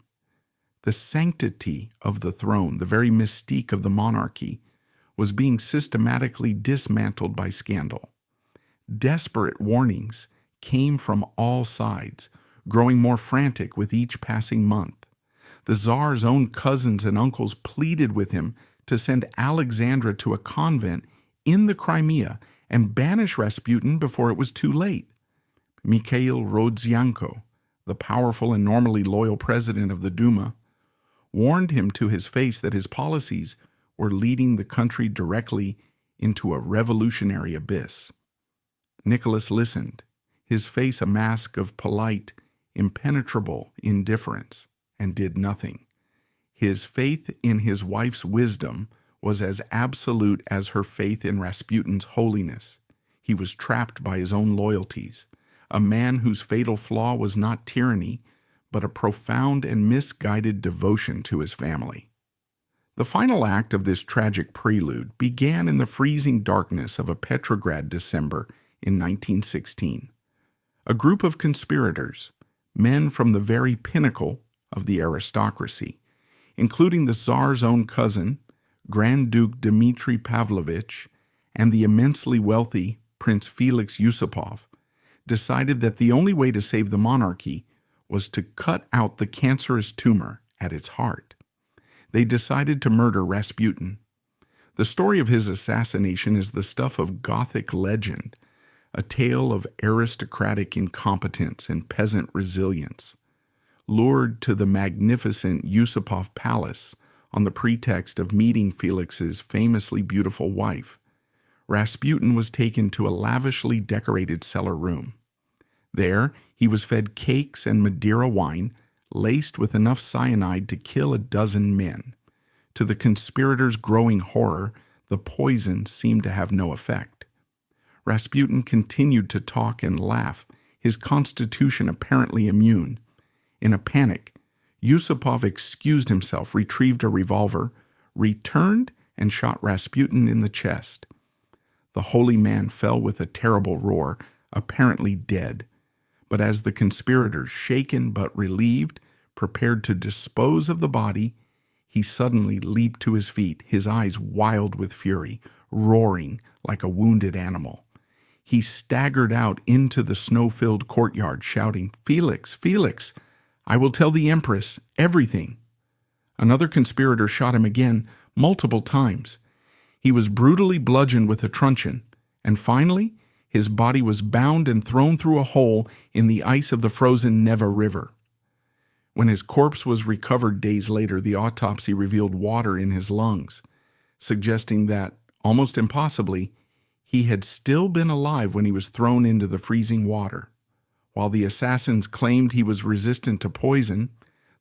The sanctity of the throne, the very mystique of the monarchy, was being systematically dismantled by scandal. Desperate warnings came from all sides, growing more frantic with each passing month. The Tsar's own cousins and uncles pleaded with him to send Alexandra to a convent in the Crimea and banish Rasputin before it was too late. Mikhail Rodzianko, the powerful and normally loyal president of the Duma, warned him to his face that his policies were leading the country directly into a revolutionary abyss. Nicholas listened, his face a mask of polite, impenetrable indifference, and did nothing. His faith in his wife's wisdom was as absolute as her faith in Rasputin's holiness. He was trapped by his own loyalties, a man whose fatal flaw was not tyranny, but a profound and misguided devotion to his family. The final act of this tragic prelude began in the freezing darkness of a Petrograd December in 1916. A group of conspirators, men from the very pinnacle of the aristocracy, including the Tsar's own cousin, Grand Duke Dmitry Pavlovich, and the immensely wealthy Prince Felix Yusupov, decided that the only way to save the monarchy was to cut out the cancerous tumor at its heart. They decided to murder Rasputin. The story of his assassination is the stuff of Gothic legend, a tale of aristocratic incompetence and peasant resilience. Lured to the magnificent Yusupov Palace on the pretext of meeting Felix's famously beautiful wife, Rasputin was taken to a lavishly decorated cellar room. There, he was fed cakes and Madeira wine laced with enough cyanide to kill a dozen men. To the conspirators' growing horror, the poison seemed to have no effect. Rasputin continued to talk and laugh, his constitution apparently immune. In a panic, Yusupov excused himself, retrieved a revolver, returned, and shot Rasputin in the chest. The holy man fell with a terrible roar, apparently dead. But as the conspirators, shaken but relieved, prepared to dispose of the body, he suddenly leaped to his feet, his eyes wild with fury, roaring like a wounded animal. He staggered out into the snow-filled courtyard, shouting, "Felix, Felix, I will tell the Empress everything." Another conspirator shot him again, multiple times. He was brutally bludgeoned with a truncheon, and finally, his body was bound and thrown through a hole in the ice of the frozen Neva River. When his corpse was recovered days later, the autopsy revealed water in his lungs, suggesting that, almost impossibly, he had still been alive when he was thrown into the freezing water. While the assassins claimed he was resistant to poison,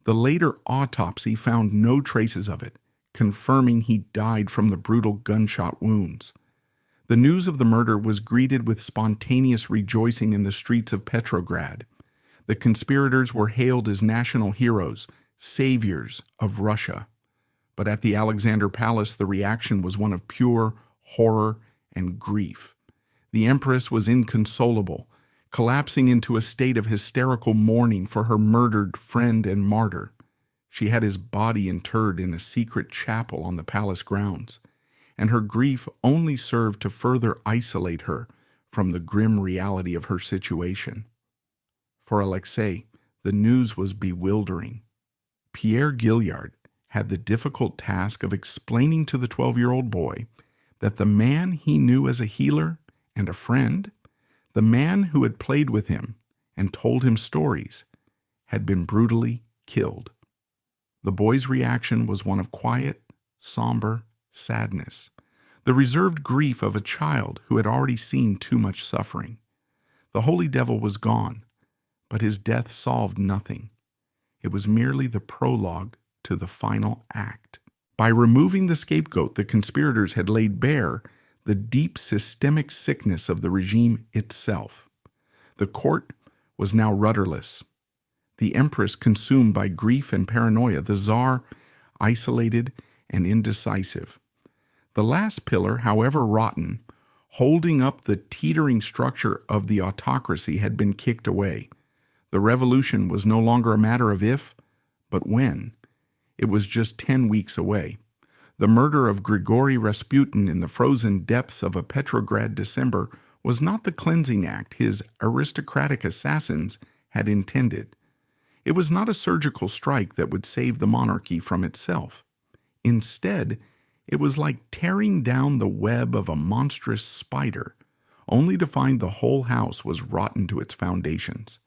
the later autopsy found no traces of it, confirming he died from the brutal gunshot wounds. The news of the murder was greeted with spontaneous rejoicing in the streets of Petrograd. The conspirators were hailed as national heroes, saviors of Russia. But at the Alexander Palace, the reaction was one of pure horror and grief. The Empress was inconsolable, collapsing into a state of hysterical mourning for her murdered friend and martyr. She had his body interred in a secret chapel on the palace grounds, and her grief only served to further isolate her from the grim reality of her situation. For Alexei, the news was bewildering. Pierre Gilliard had the difficult task of explaining to the 12-year-old boy that the man he knew as a healer and a friend, the man who had played with him and told him stories, had been brutally killed. The boy's reaction was one of quiet, somber sadness, the reserved grief of a child who had already seen too much suffering. The holy devil was gone, but his death solved nothing. It was merely the prologue to the final act. By removing the scapegoat, the conspirators had laid bare the deep systemic sickness of the regime itself. The court was now rudderless, the Empress consumed by grief and paranoia, the Tsar isolated and indecisive. The last pillar, however rotten, holding up the teetering structure of the autocracy, had been kicked away. The revolution was no longer a matter of if, but when. It was just 10 weeks away. The murder of Grigory Rasputin in the frozen depths of a Petrograd December was not the cleansing act his aristocratic assassins had intended. It was not a surgical strike that would save the monarchy from itself. Instead, it was like tearing down the web of a monstrous spider, only to find the whole house was rotten to its foundations.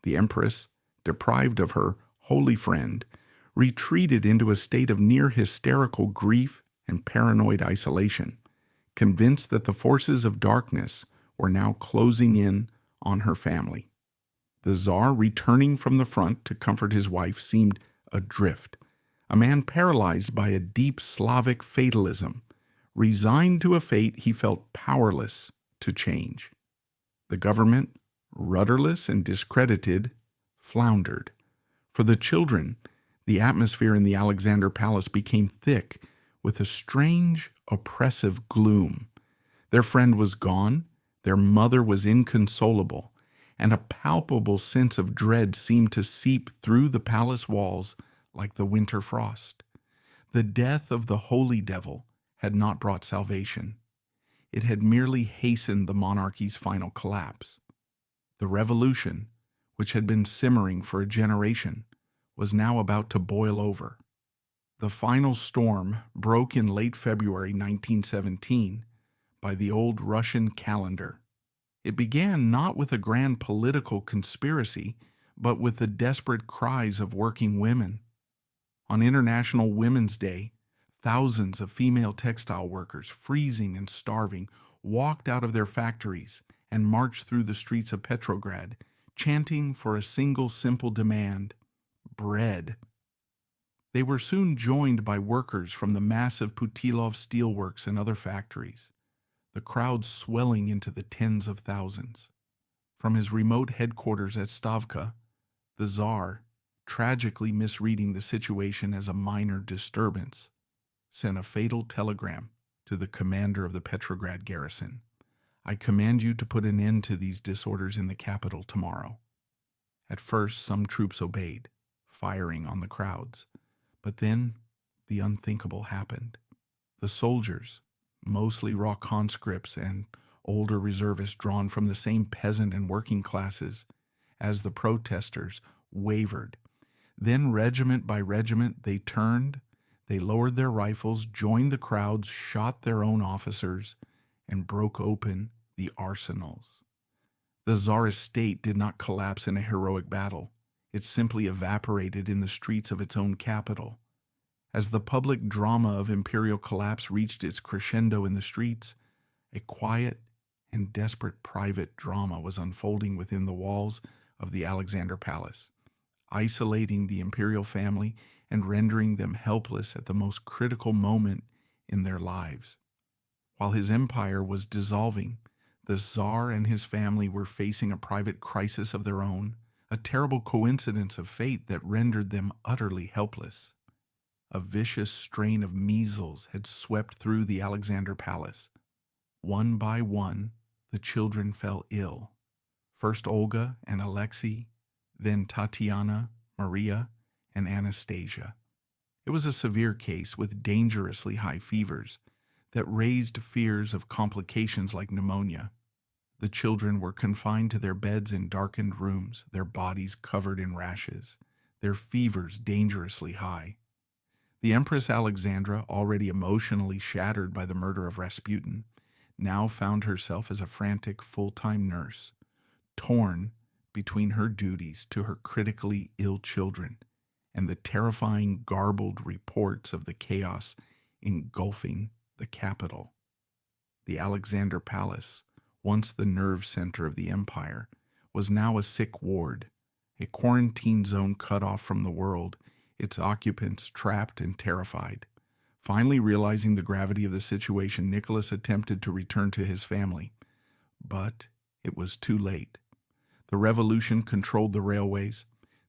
The Empress, deprived of her holy friend, retreated into a state of near hysterical grief and paranoid isolation, convinced that the forces of darkness were now closing in on her family. The Tsar, returning from the front to comfort his wife, seemed adrift, a man paralyzed by a deep Slavic fatalism, resigned to a fate he felt powerless to change. The government, rudderless and discredited, floundered. For the children, the atmosphere in the Alexander Palace became thick with a strange, oppressive gloom. Their friend was gone, their mother was inconsolable, and a palpable sense of dread seemed to seep through the palace walls like the winter frost. The death of the holy devil had not brought salvation. It had merely hastened the monarchy's final collapse. The revolution, which had been simmering for a generation, was now about to boil over. The final storm broke in late February 1917 by the old Russian calendar. It began not with a grand political conspiracy, but with the desperate cries of working women. On International Women's Day, thousands of female textile workers, freezing and starving, walked out of their factories and marched through the streets of Petrograd, chanting for a single simple demand: bread. They were soon joined by workers from the massive Putilov steelworks and other factories, the crowd swelling into the tens of thousands. From his remote headquarters at Stavka, the Tsar, tragically misreading the situation as a minor disturbance, sent a fatal telegram to the commander of the Petrograd garrison. I command you to put an end to these disorders in the capital tomorrow. At first, some troops obeyed, firing on the crowds. But then, the unthinkable happened. The soldiers, mostly raw conscripts and older reservists drawn from the same peasant and working classes as the protesters, wavered. Then, regiment by regiment, they turned, they lowered their rifles, joined the crowds, shot their own officers, and broke open the arsenals. The Tsarist state did not collapse in a heroic battle. It simply evaporated in the streets of its own capital. As the public drama of imperial collapse reached its crescendo in the streets, a quiet and desperate private drama was unfolding within the walls of the Alexander Palace, isolating the imperial family and rendering them helpless at the most critical moment in their lives. While his empire was dissolving, the Tsar and his family were facing a private crisis of their own, a terrible coincidence of fate that rendered them utterly helpless. A vicious strain of measles had swept through the Alexander Palace. One by one, the children fell ill. First Olga and Alexei, then Tatiana, Maria, and Anastasia. It was a severe case with dangerously high fevers that raised fears of complications like pneumonia. The children were confined to their beds in darkened rooms, their bodies covered in rashes, their fevers dangerously high. The Empress Alexandra, already emotionally shattered by the murder of Rasputin, now found herself as a frantic full-time nurse, torn between her duties to her critically ill children and the terrifying garbled reports of the chaos engulfing the capital. The Alexander Palace, once the nerve center of the empire, was now a sick ward, a quarantine zone cut off from the world, its occupants trapped and terrified. Finally realizing the gravity of the situation, Nicholas attempted to return to his family. But it was too late. The revolution controlled the railways.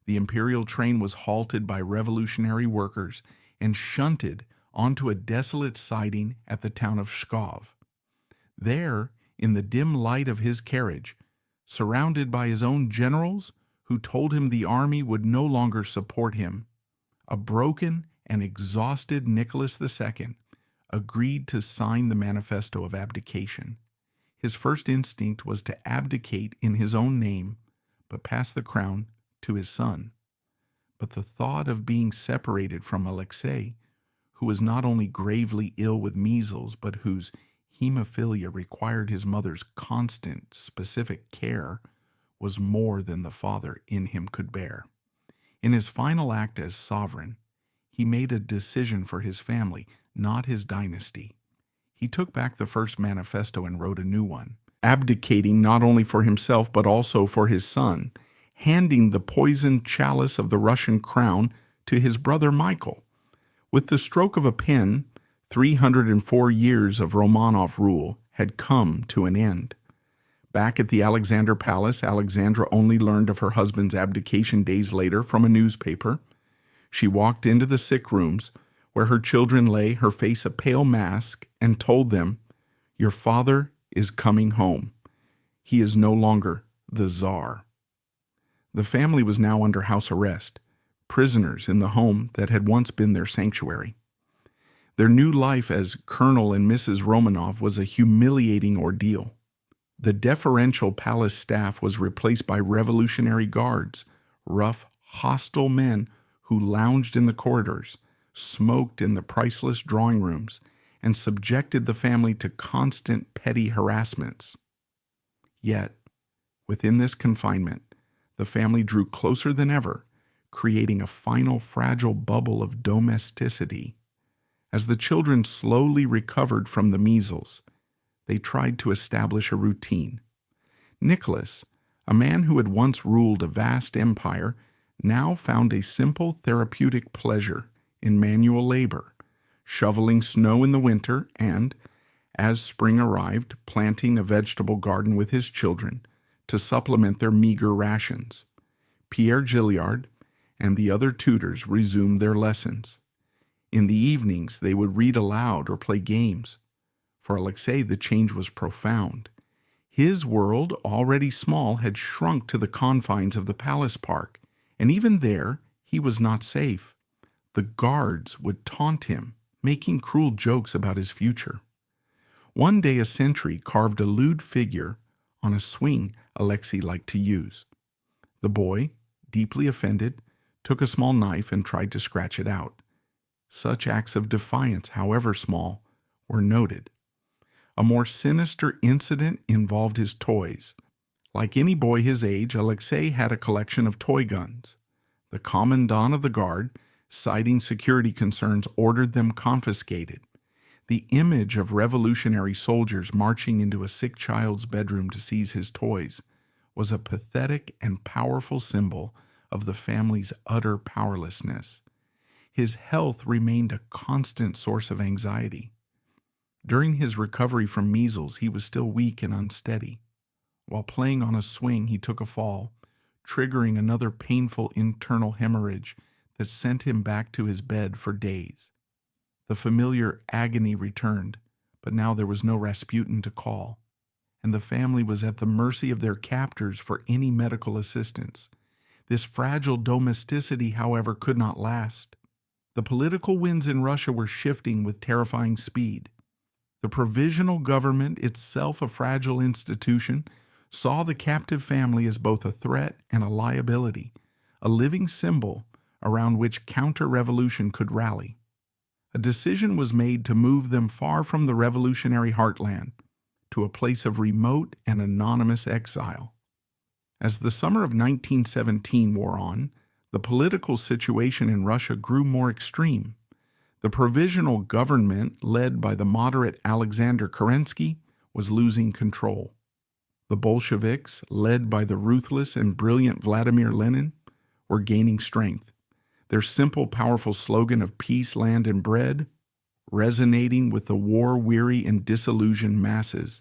The imperial train was halted by revolutionary workers and shunted onto a desolate siding at the town of Pskov. There, in the dim light of his carriage, surrounded by his own generals who told him the army would no longer support him, a broken and exhausted Nicholas II agreed to sign the manifesto of abdication. His first instinct was to abdicate in his own name, but pass the crown to his son. But the thought of being separated from Alexei, who was not only gravely ill with measles, but whose hemophilia required his mother's constant, specific care, was more than the father in him could bear. In his final act as sovereign, he made a decision for his family, not his dynasty. He took back the first manifesto and wrote a new one, abdicating not only for himself but also for his son, handing the poisoned chalice of the Russian crown to his brother Michael. With the stroke of a pen, 304 years of Romanov rule had come to an end. Back at the Alexander Palace, Alexandra only learned of her husband's abdication days later from a newspaper. She walked into the sick rooms, where her children lay, her face a pale mask, and told them, "Your father is coming home. He is no longer the Tsar." The family was now under house arrest, prisoners in the home that had once been their sanctuary. Their new life as Colonel and Mrs. Romanov was a humiliating ordeal. The deferential palace staff was replaced by revolutionary guards, rough, hostile men who lounged in the corridors, smoked in the priceless drawing rooms, and subjected the family to constant petty harassments. Yet, within this confinement, the family drew closer than ever, creating a final fragile bubble of domesticity. As the children slowly recovered from the measles, they tried to establish a routine. Nicholas, a man who had once ruled a vast empire, now found a simple therapeutic pleasure in manual labor, shoveling snow in the winter and, as spring arrived, planting a vegetable garden with his children to supplement their meager rations. Pierre Gilliard and the other tutors resumed their lessons. In the evenings, they would read aloud or play games. For Alexei, the change was profound. His world, already small, had shrunk to the confines of the palace park, and even there he was not safe. The guards would taunt him, making cruel jokes about his future. One day a sentry carved a lewd figure on a swing Alexei liked to use. The boy, deeply offended, took a small knife and tried to scratch it out. Such acts of defiance, however small, were noted. A more sinister incident involved his toys. Like any boy his age, Alexei had a collection of toy guns. The commandant of the guard, citing security concerns, ordered them confiscated. The image of revolutionary soldiers marching into a sick child's bedroom to seize his toys was a pathetic and powerful symbol of the family's utter powerlessness. His health remained a constant source of anxiety. During his recovery from measles, he was still weak and unsteady. While playing on a swing, he took a fall, triggering another painful internal hemorrhage that sent him back to his bed for days. The familiar agony returned, but now there was no Rasputin to call, and the family was at the mercy of their captors for any medical assistance. This fragile domesticity, however, could not last. The political winds in Russia were shifting with terrifying speed. The provisional government, itself a fragile institution, saw the captive family as both a threat and a liability, a living symbol around which counter-revolution could rally. A decision was made to move them far from the revolutionary heartland, to a place of remote and anonymous exile. As the summer of 1917 wore on, the political situation in Russia grew more extreme. The provisional government, led by the moderate Alexander Kerensky, was losing control. The Bolsheviks, led by the ruthless and brilliant Vladimir Lenin, were gaining strength. Their simple, powerful slogan of peace, land, and bread resonating with the war-weary and disillusioned masses.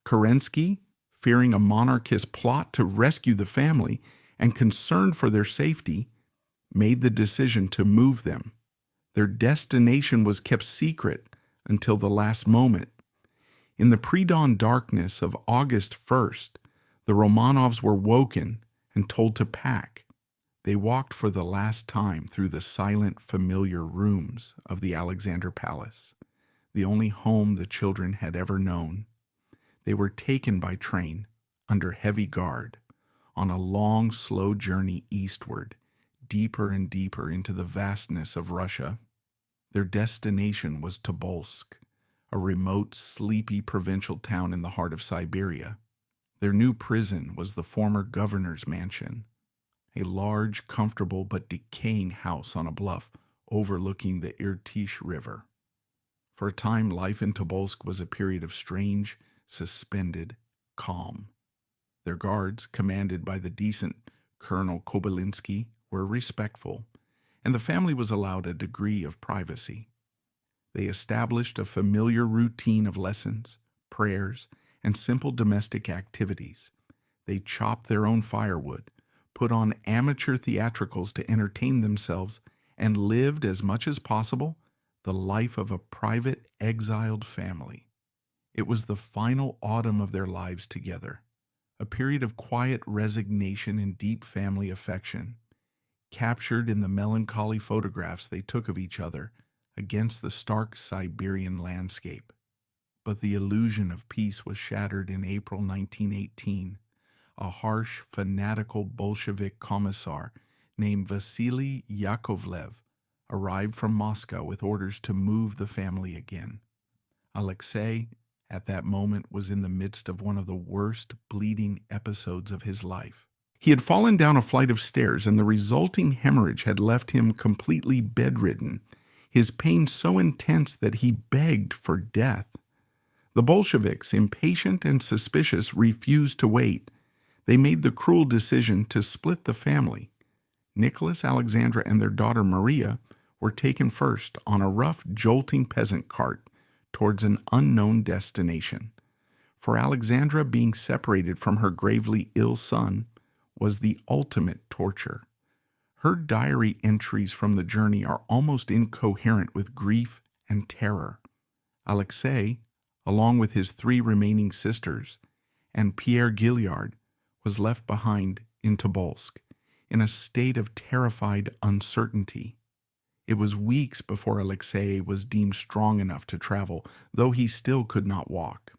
Kerensky, fearing a monarchist plot to rescue the family and concerned for their safety, made the decision to move them. Their destination was kept secret until the last moment. In the pre-dawn darkness of August 1st, the Romanovs were woken and told to pack. They walked for the last time through the silent, familiar rooms of the Alexander Palace, the only home the children had ever known. They were taken by train, under heavy guard, on a long, slow journey eastward, deeper and deeper into the vastness of Russia. Their destination was Tobolsk, a remote, sleepy provincial town in the heart of Siberia. Their new prison was the former governor's mansion, a large, comfortable but decaying house on a bluff overlooking the Irtysh River. For a time, life in Tobolsk was a period of strange, suspended calm. Their guards, commanded by the decent Colonel Kobylinski, were respectful, and the family was allowed a degree of privacy. They established a familiar routine of lessons, prayers, and simple domestic activities. They chopped their own firewood, put on amateur theatricals to entertain themselves, and lived as much as possible the life of a private exiled family. It was the final autumn of their lives together, a period of quiet resignation and deep family affection, captured in the melancholy photographs they took of each other against the stark Siberian landscape. But the illusion of peace was shattered in April 1918. A harsh, fanatical Bolshevik commissar named Vasily Yakovlev arrived from Moscow with orders to move the family again. Alexei, at that moment, was in the midst of one of the worst bleeding episodes of his life. He had fallen down a flight of stairs, and the resulting hemorrhage had left him completely bedridden, his pain so intense that he begged for death. The Bolsheviks, impatient and suspicious, refused to wait. They made the cruel decision to split the family. Nicholas, Alexandra, and their daughter Maria were taken first on a rough, jolting peasant cart towards an unknown destination. For Alexandra, being separated from her gravely ill son was the ultimate torture. Her diary entries from the journey are almost incoherent with grief and terror. Alexei, along with his 3 remaining sisters, and Pierre Gilliard, was left behind in Tobolsk, in a state of terrified uncertainty. It was weeks before Alexei was deemed strong enough to travel, though he still could not walk.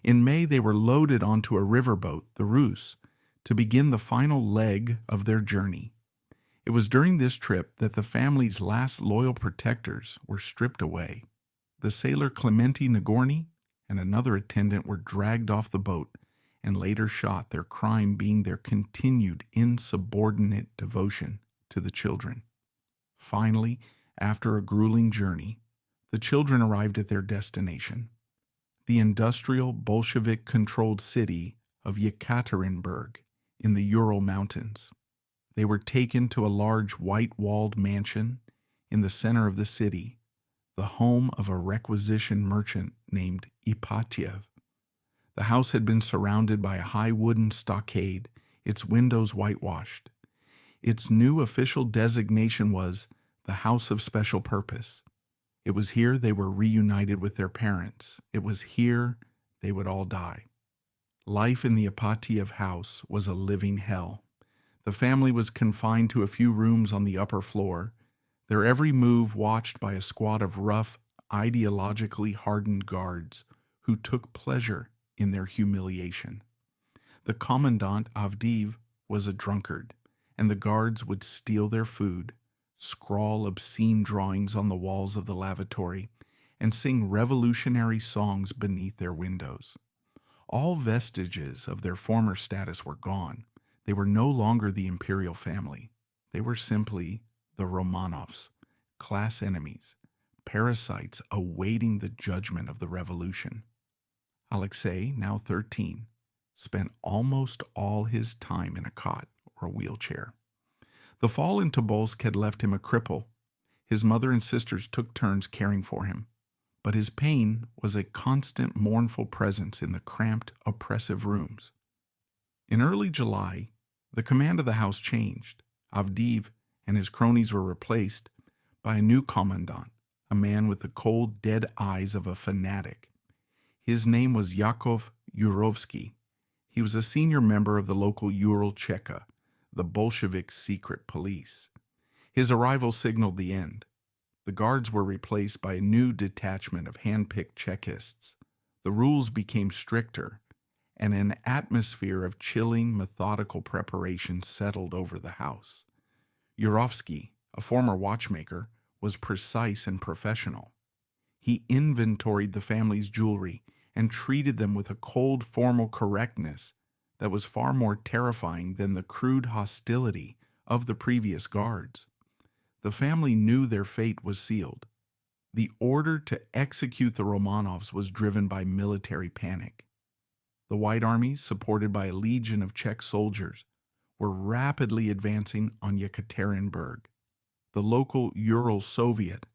In May, they were loaded onto a riverboat, the Rus, to begin the final leg of their journey. It was during this trip that the family's last loyal protectors were stripped away. The sailor Clemente Nagorny and another attendant were dragged off the boat and later shot, their crime being their continued insubordinate devotion to the children. Finally, after a grueling journey, the children arrived at their destination, the industrial Bolshevik-controlled city of Yekaterinburg in the Ural Mountains. They were taken to a large white-walled mansion in the center of the city, the home of a requisition merchant named Ipatiev. The house had been surrounded by a high wooden stockade, its windows whitewashed. Its new official designation was the House of Special Purpose. It was here they were reunited with their parents. It was here they would all die. Life in the Ipatiev house was a living hell. The family was confined to a few rooms on the upper floor, their every move watched by a squad of rough, ideologically hardened guards who took pleasure in their humiliation. The commandant, Avdiv, was a drunkard, and the guards would steal their food, scrawl obscene drawings on the walls of the lavatory, and sing revolutionary songs beneath their windows. All vestiges of their former status were gone. They were no longer the imperial family. They were simply the Romanovs, class enemies, parasites awaiting the judgment of the revolution. Alexei, now 13, spent almost all his time in a cot or a wheelchair. The fall in Tobolsk had left him a cripple. His mother and sisters took turns caring for him, but his pain was a constant mournful presence in the cramped, oppressive rooms. In early July, the command of the house changed. Avdiv and his cronies were replaced by a new commandant, a man with the cold, dead eyes of a fanatic. His name was Yakov Yurovsky. He was a senior member of the local Ural Cheka, the Bolshevik secret police. His arrival signaled the end. The guards were replaced by a new detachment of hand-picked Chekists. The rules became stricter, and an atmosphere of chilling, methodical preparation settled over the house. Yurovsky, a former watchmaker, was precise and professional. He inventoried the family's jewelry and treated them with a cold, formal correctness that was far more terrifying than the crude hostility of the previous guards. The family knew their fate was sealed. The order to execute the Romanovs was driven by military panic. The White Army, supported by a legion of Czech soldiers, were rapidly advancing on Yekaterinburg. The local Ural Soviet,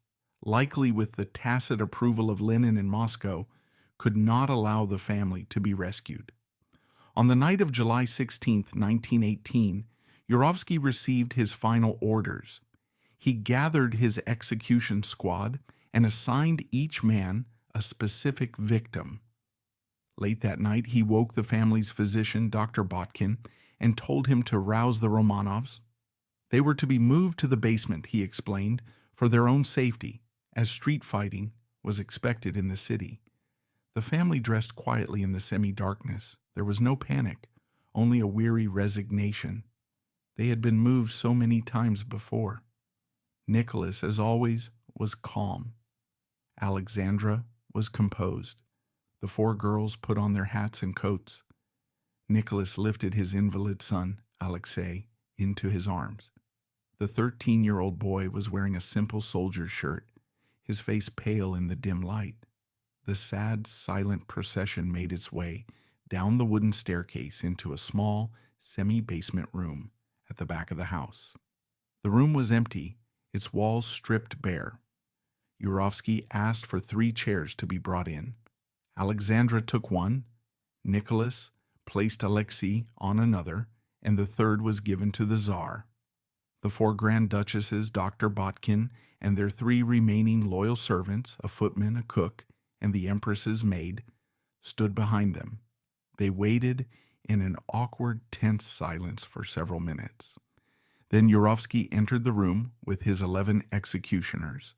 likely with the tacit approval of Lenin in Moscow, could not allow the family to be rescued. On the night of July 16, 1918, Yurovsky received his final orders. He gathered his execution squad and assigned each man a specific victim. Late that night, he woke the family's physician, Dr. Botkin, and told him to rouse the Romanovs. They were to be moved to the basement, he explained, for their own safety, as street fighting was expected in the city. The family dressed quietly in the semi-darkness. There was no panic, only a weary resignation. They had been moved so many times before. Nicholas, as always, was calm. Alexandra was composed. The four girls put on their hats and coats. Nicholas lifted his invalid son, Alexei, into his arms. The 13-year-old boy was wearing a simple soldier's shirt, his face pale in the dim light. The sad, silent procession made its way down the wooden staircase into a small, semi-basement room at the back of the house. The room was empty, its walls stripped bare. Yurovsky asked for 3 chairs to be brought in. Alexandra took one, Nicholas placed Alexei on another, and the third was given to the Tsar. The 4 Grand Duchesses, Dr. Botkin, and their 3 remaining loyal servants, a footman, a cook, and the Empress's maid, stood behind them. They waited in an awkward, tense silence for several minutes. Then Yurovsky entered the room with his 11 executioners.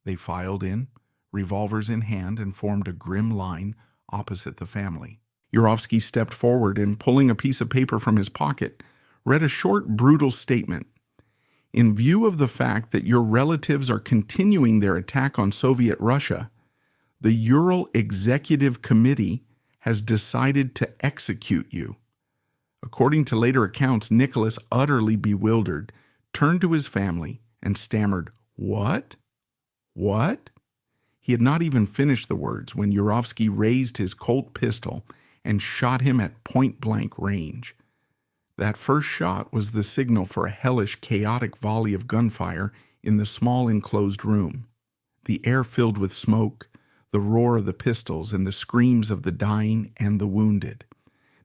They filed in, revolvers in hand, and formed a grim line opposite the family. Yurovsky stepped forward and, pulling a piece of paper from his pocket, read a short, brutal statement. In view of the fact that your relatives are continuing their attack on Soviet Russia, the Ural Executive Committee has decided to execute you. According to later accounts, Nicholas, utterly bewildered, turned to his family and stammered, "What? What?" He had not even finished the words when Yurovsky raised his Colt pistol and shot him at point-blank range. That first shot was the signal for a hellish, chaotic volley of gunfire in the small enclosed room. The air filled with smoke, the roar of the pistols, and the screams of the dying and the wounded.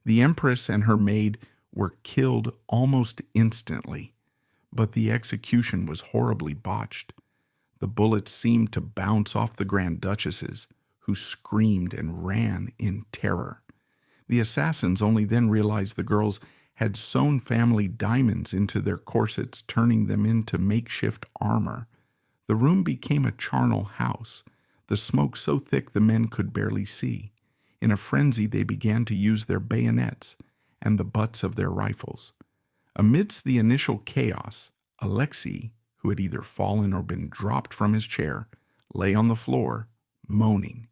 The Empress and her maid were killed almost instantly, but the execution was horribly botched. The bullets seemed to bounce off the Grand Duchesses, who screamed and ran in terror. The assassins only then realized the girls had sewn family diamonds into their corsets, turning them into makeshift armor. The room became a charnel house, the smoke so thick the men could barely see. In a frenzy, they began to use their bayonets and the butts of their rifles. Amidst the initial chaos, Alexei, who had either fallen or been dropped from his chair, lay on the floor, moaning.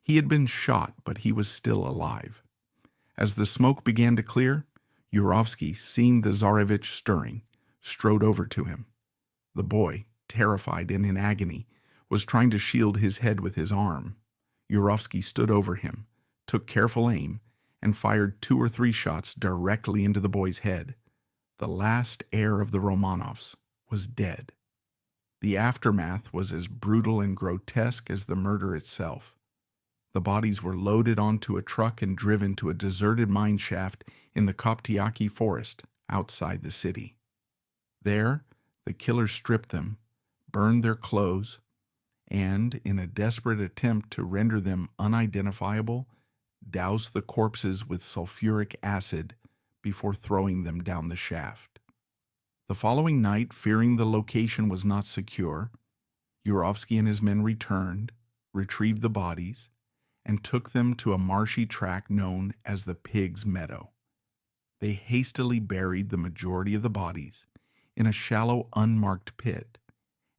He had been shot, but he was still alive. As the smoke began to clear, Yurovsky, seeing the Tsarevich stirring, strode over to him. The boy, terrified and in agony, was trying to shield his head with his arm. Yurovsky stood over him, took careful aim, and fired 2 or 3 shots directly into the boy's head. The last heir of the Romanovs was dead. The aftermath was as brutal and grotesque as the murder itself. The bodies were loaded onto a truck and driven to a deserted mine shaft in the Koptyaki forest outside the city. There, the killers stripped them, burned their clothes, and, in a desperate attempt to render them unidentifiable, doused the corpses with sulfuric acid before throwing them down the shaft. The following night, fearing the location was not secure, Yurovsky and his men returned, retrieved the bodies, and took them to a marshy tract known as the Pig's Meadow. They hastily buried the majority of the bodies in a shallow, unmarked pit,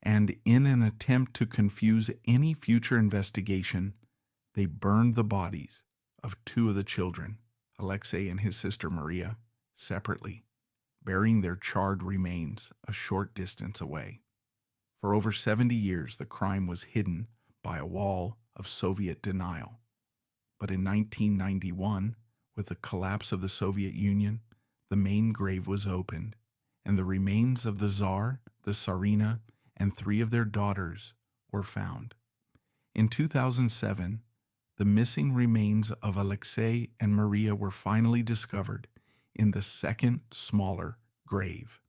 and in an attempt to confuse any future investigation, they burned the bodies of 2 of the children, Alexei and his sister Maria, separately, burying their charred remains a short distance away. For over 70 years, the crime was hidden by a wall of Soviet denial. But in 1991, with the collapse of the Soviet Union, the main grave was opened, and the remains of the Tsar, the Tsarina, and 3 of their daughters were found. In 2007, the missing remains of Alexei and Maria were finally discovered in the second, smaller grave.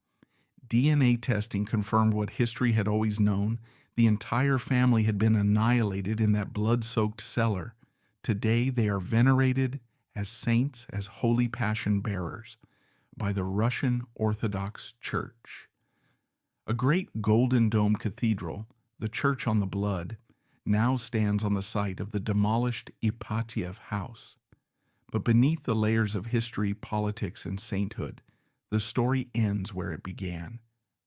DNA testing confirmed what history had always known. The entire family had been annihilated in that blood-soaked cellar. Today they are venerated as saints, as holy passion bearers by the Russian Orthodox Church. A great golden dome cathedral, the Church on the Bled, now stands on the site of the demolished Ipatiev house. But beneath the layers of history, politics, and sainthood, the story ends where it began,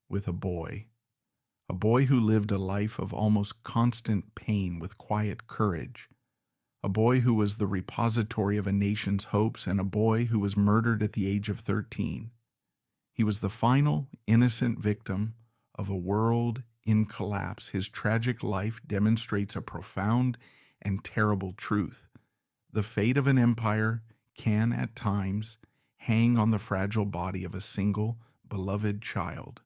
with a boy who lived a life of almost constant pain with quiet courage, a boy who was the repository of a nation's hopes, and a boy who was murdered at the age of 13. He was the final innocent victim of a world in collapse. His tragic life demonstrates a profound and terrible truth. The fate of an empire can, at times, hang on the fragile body of a single beloved child.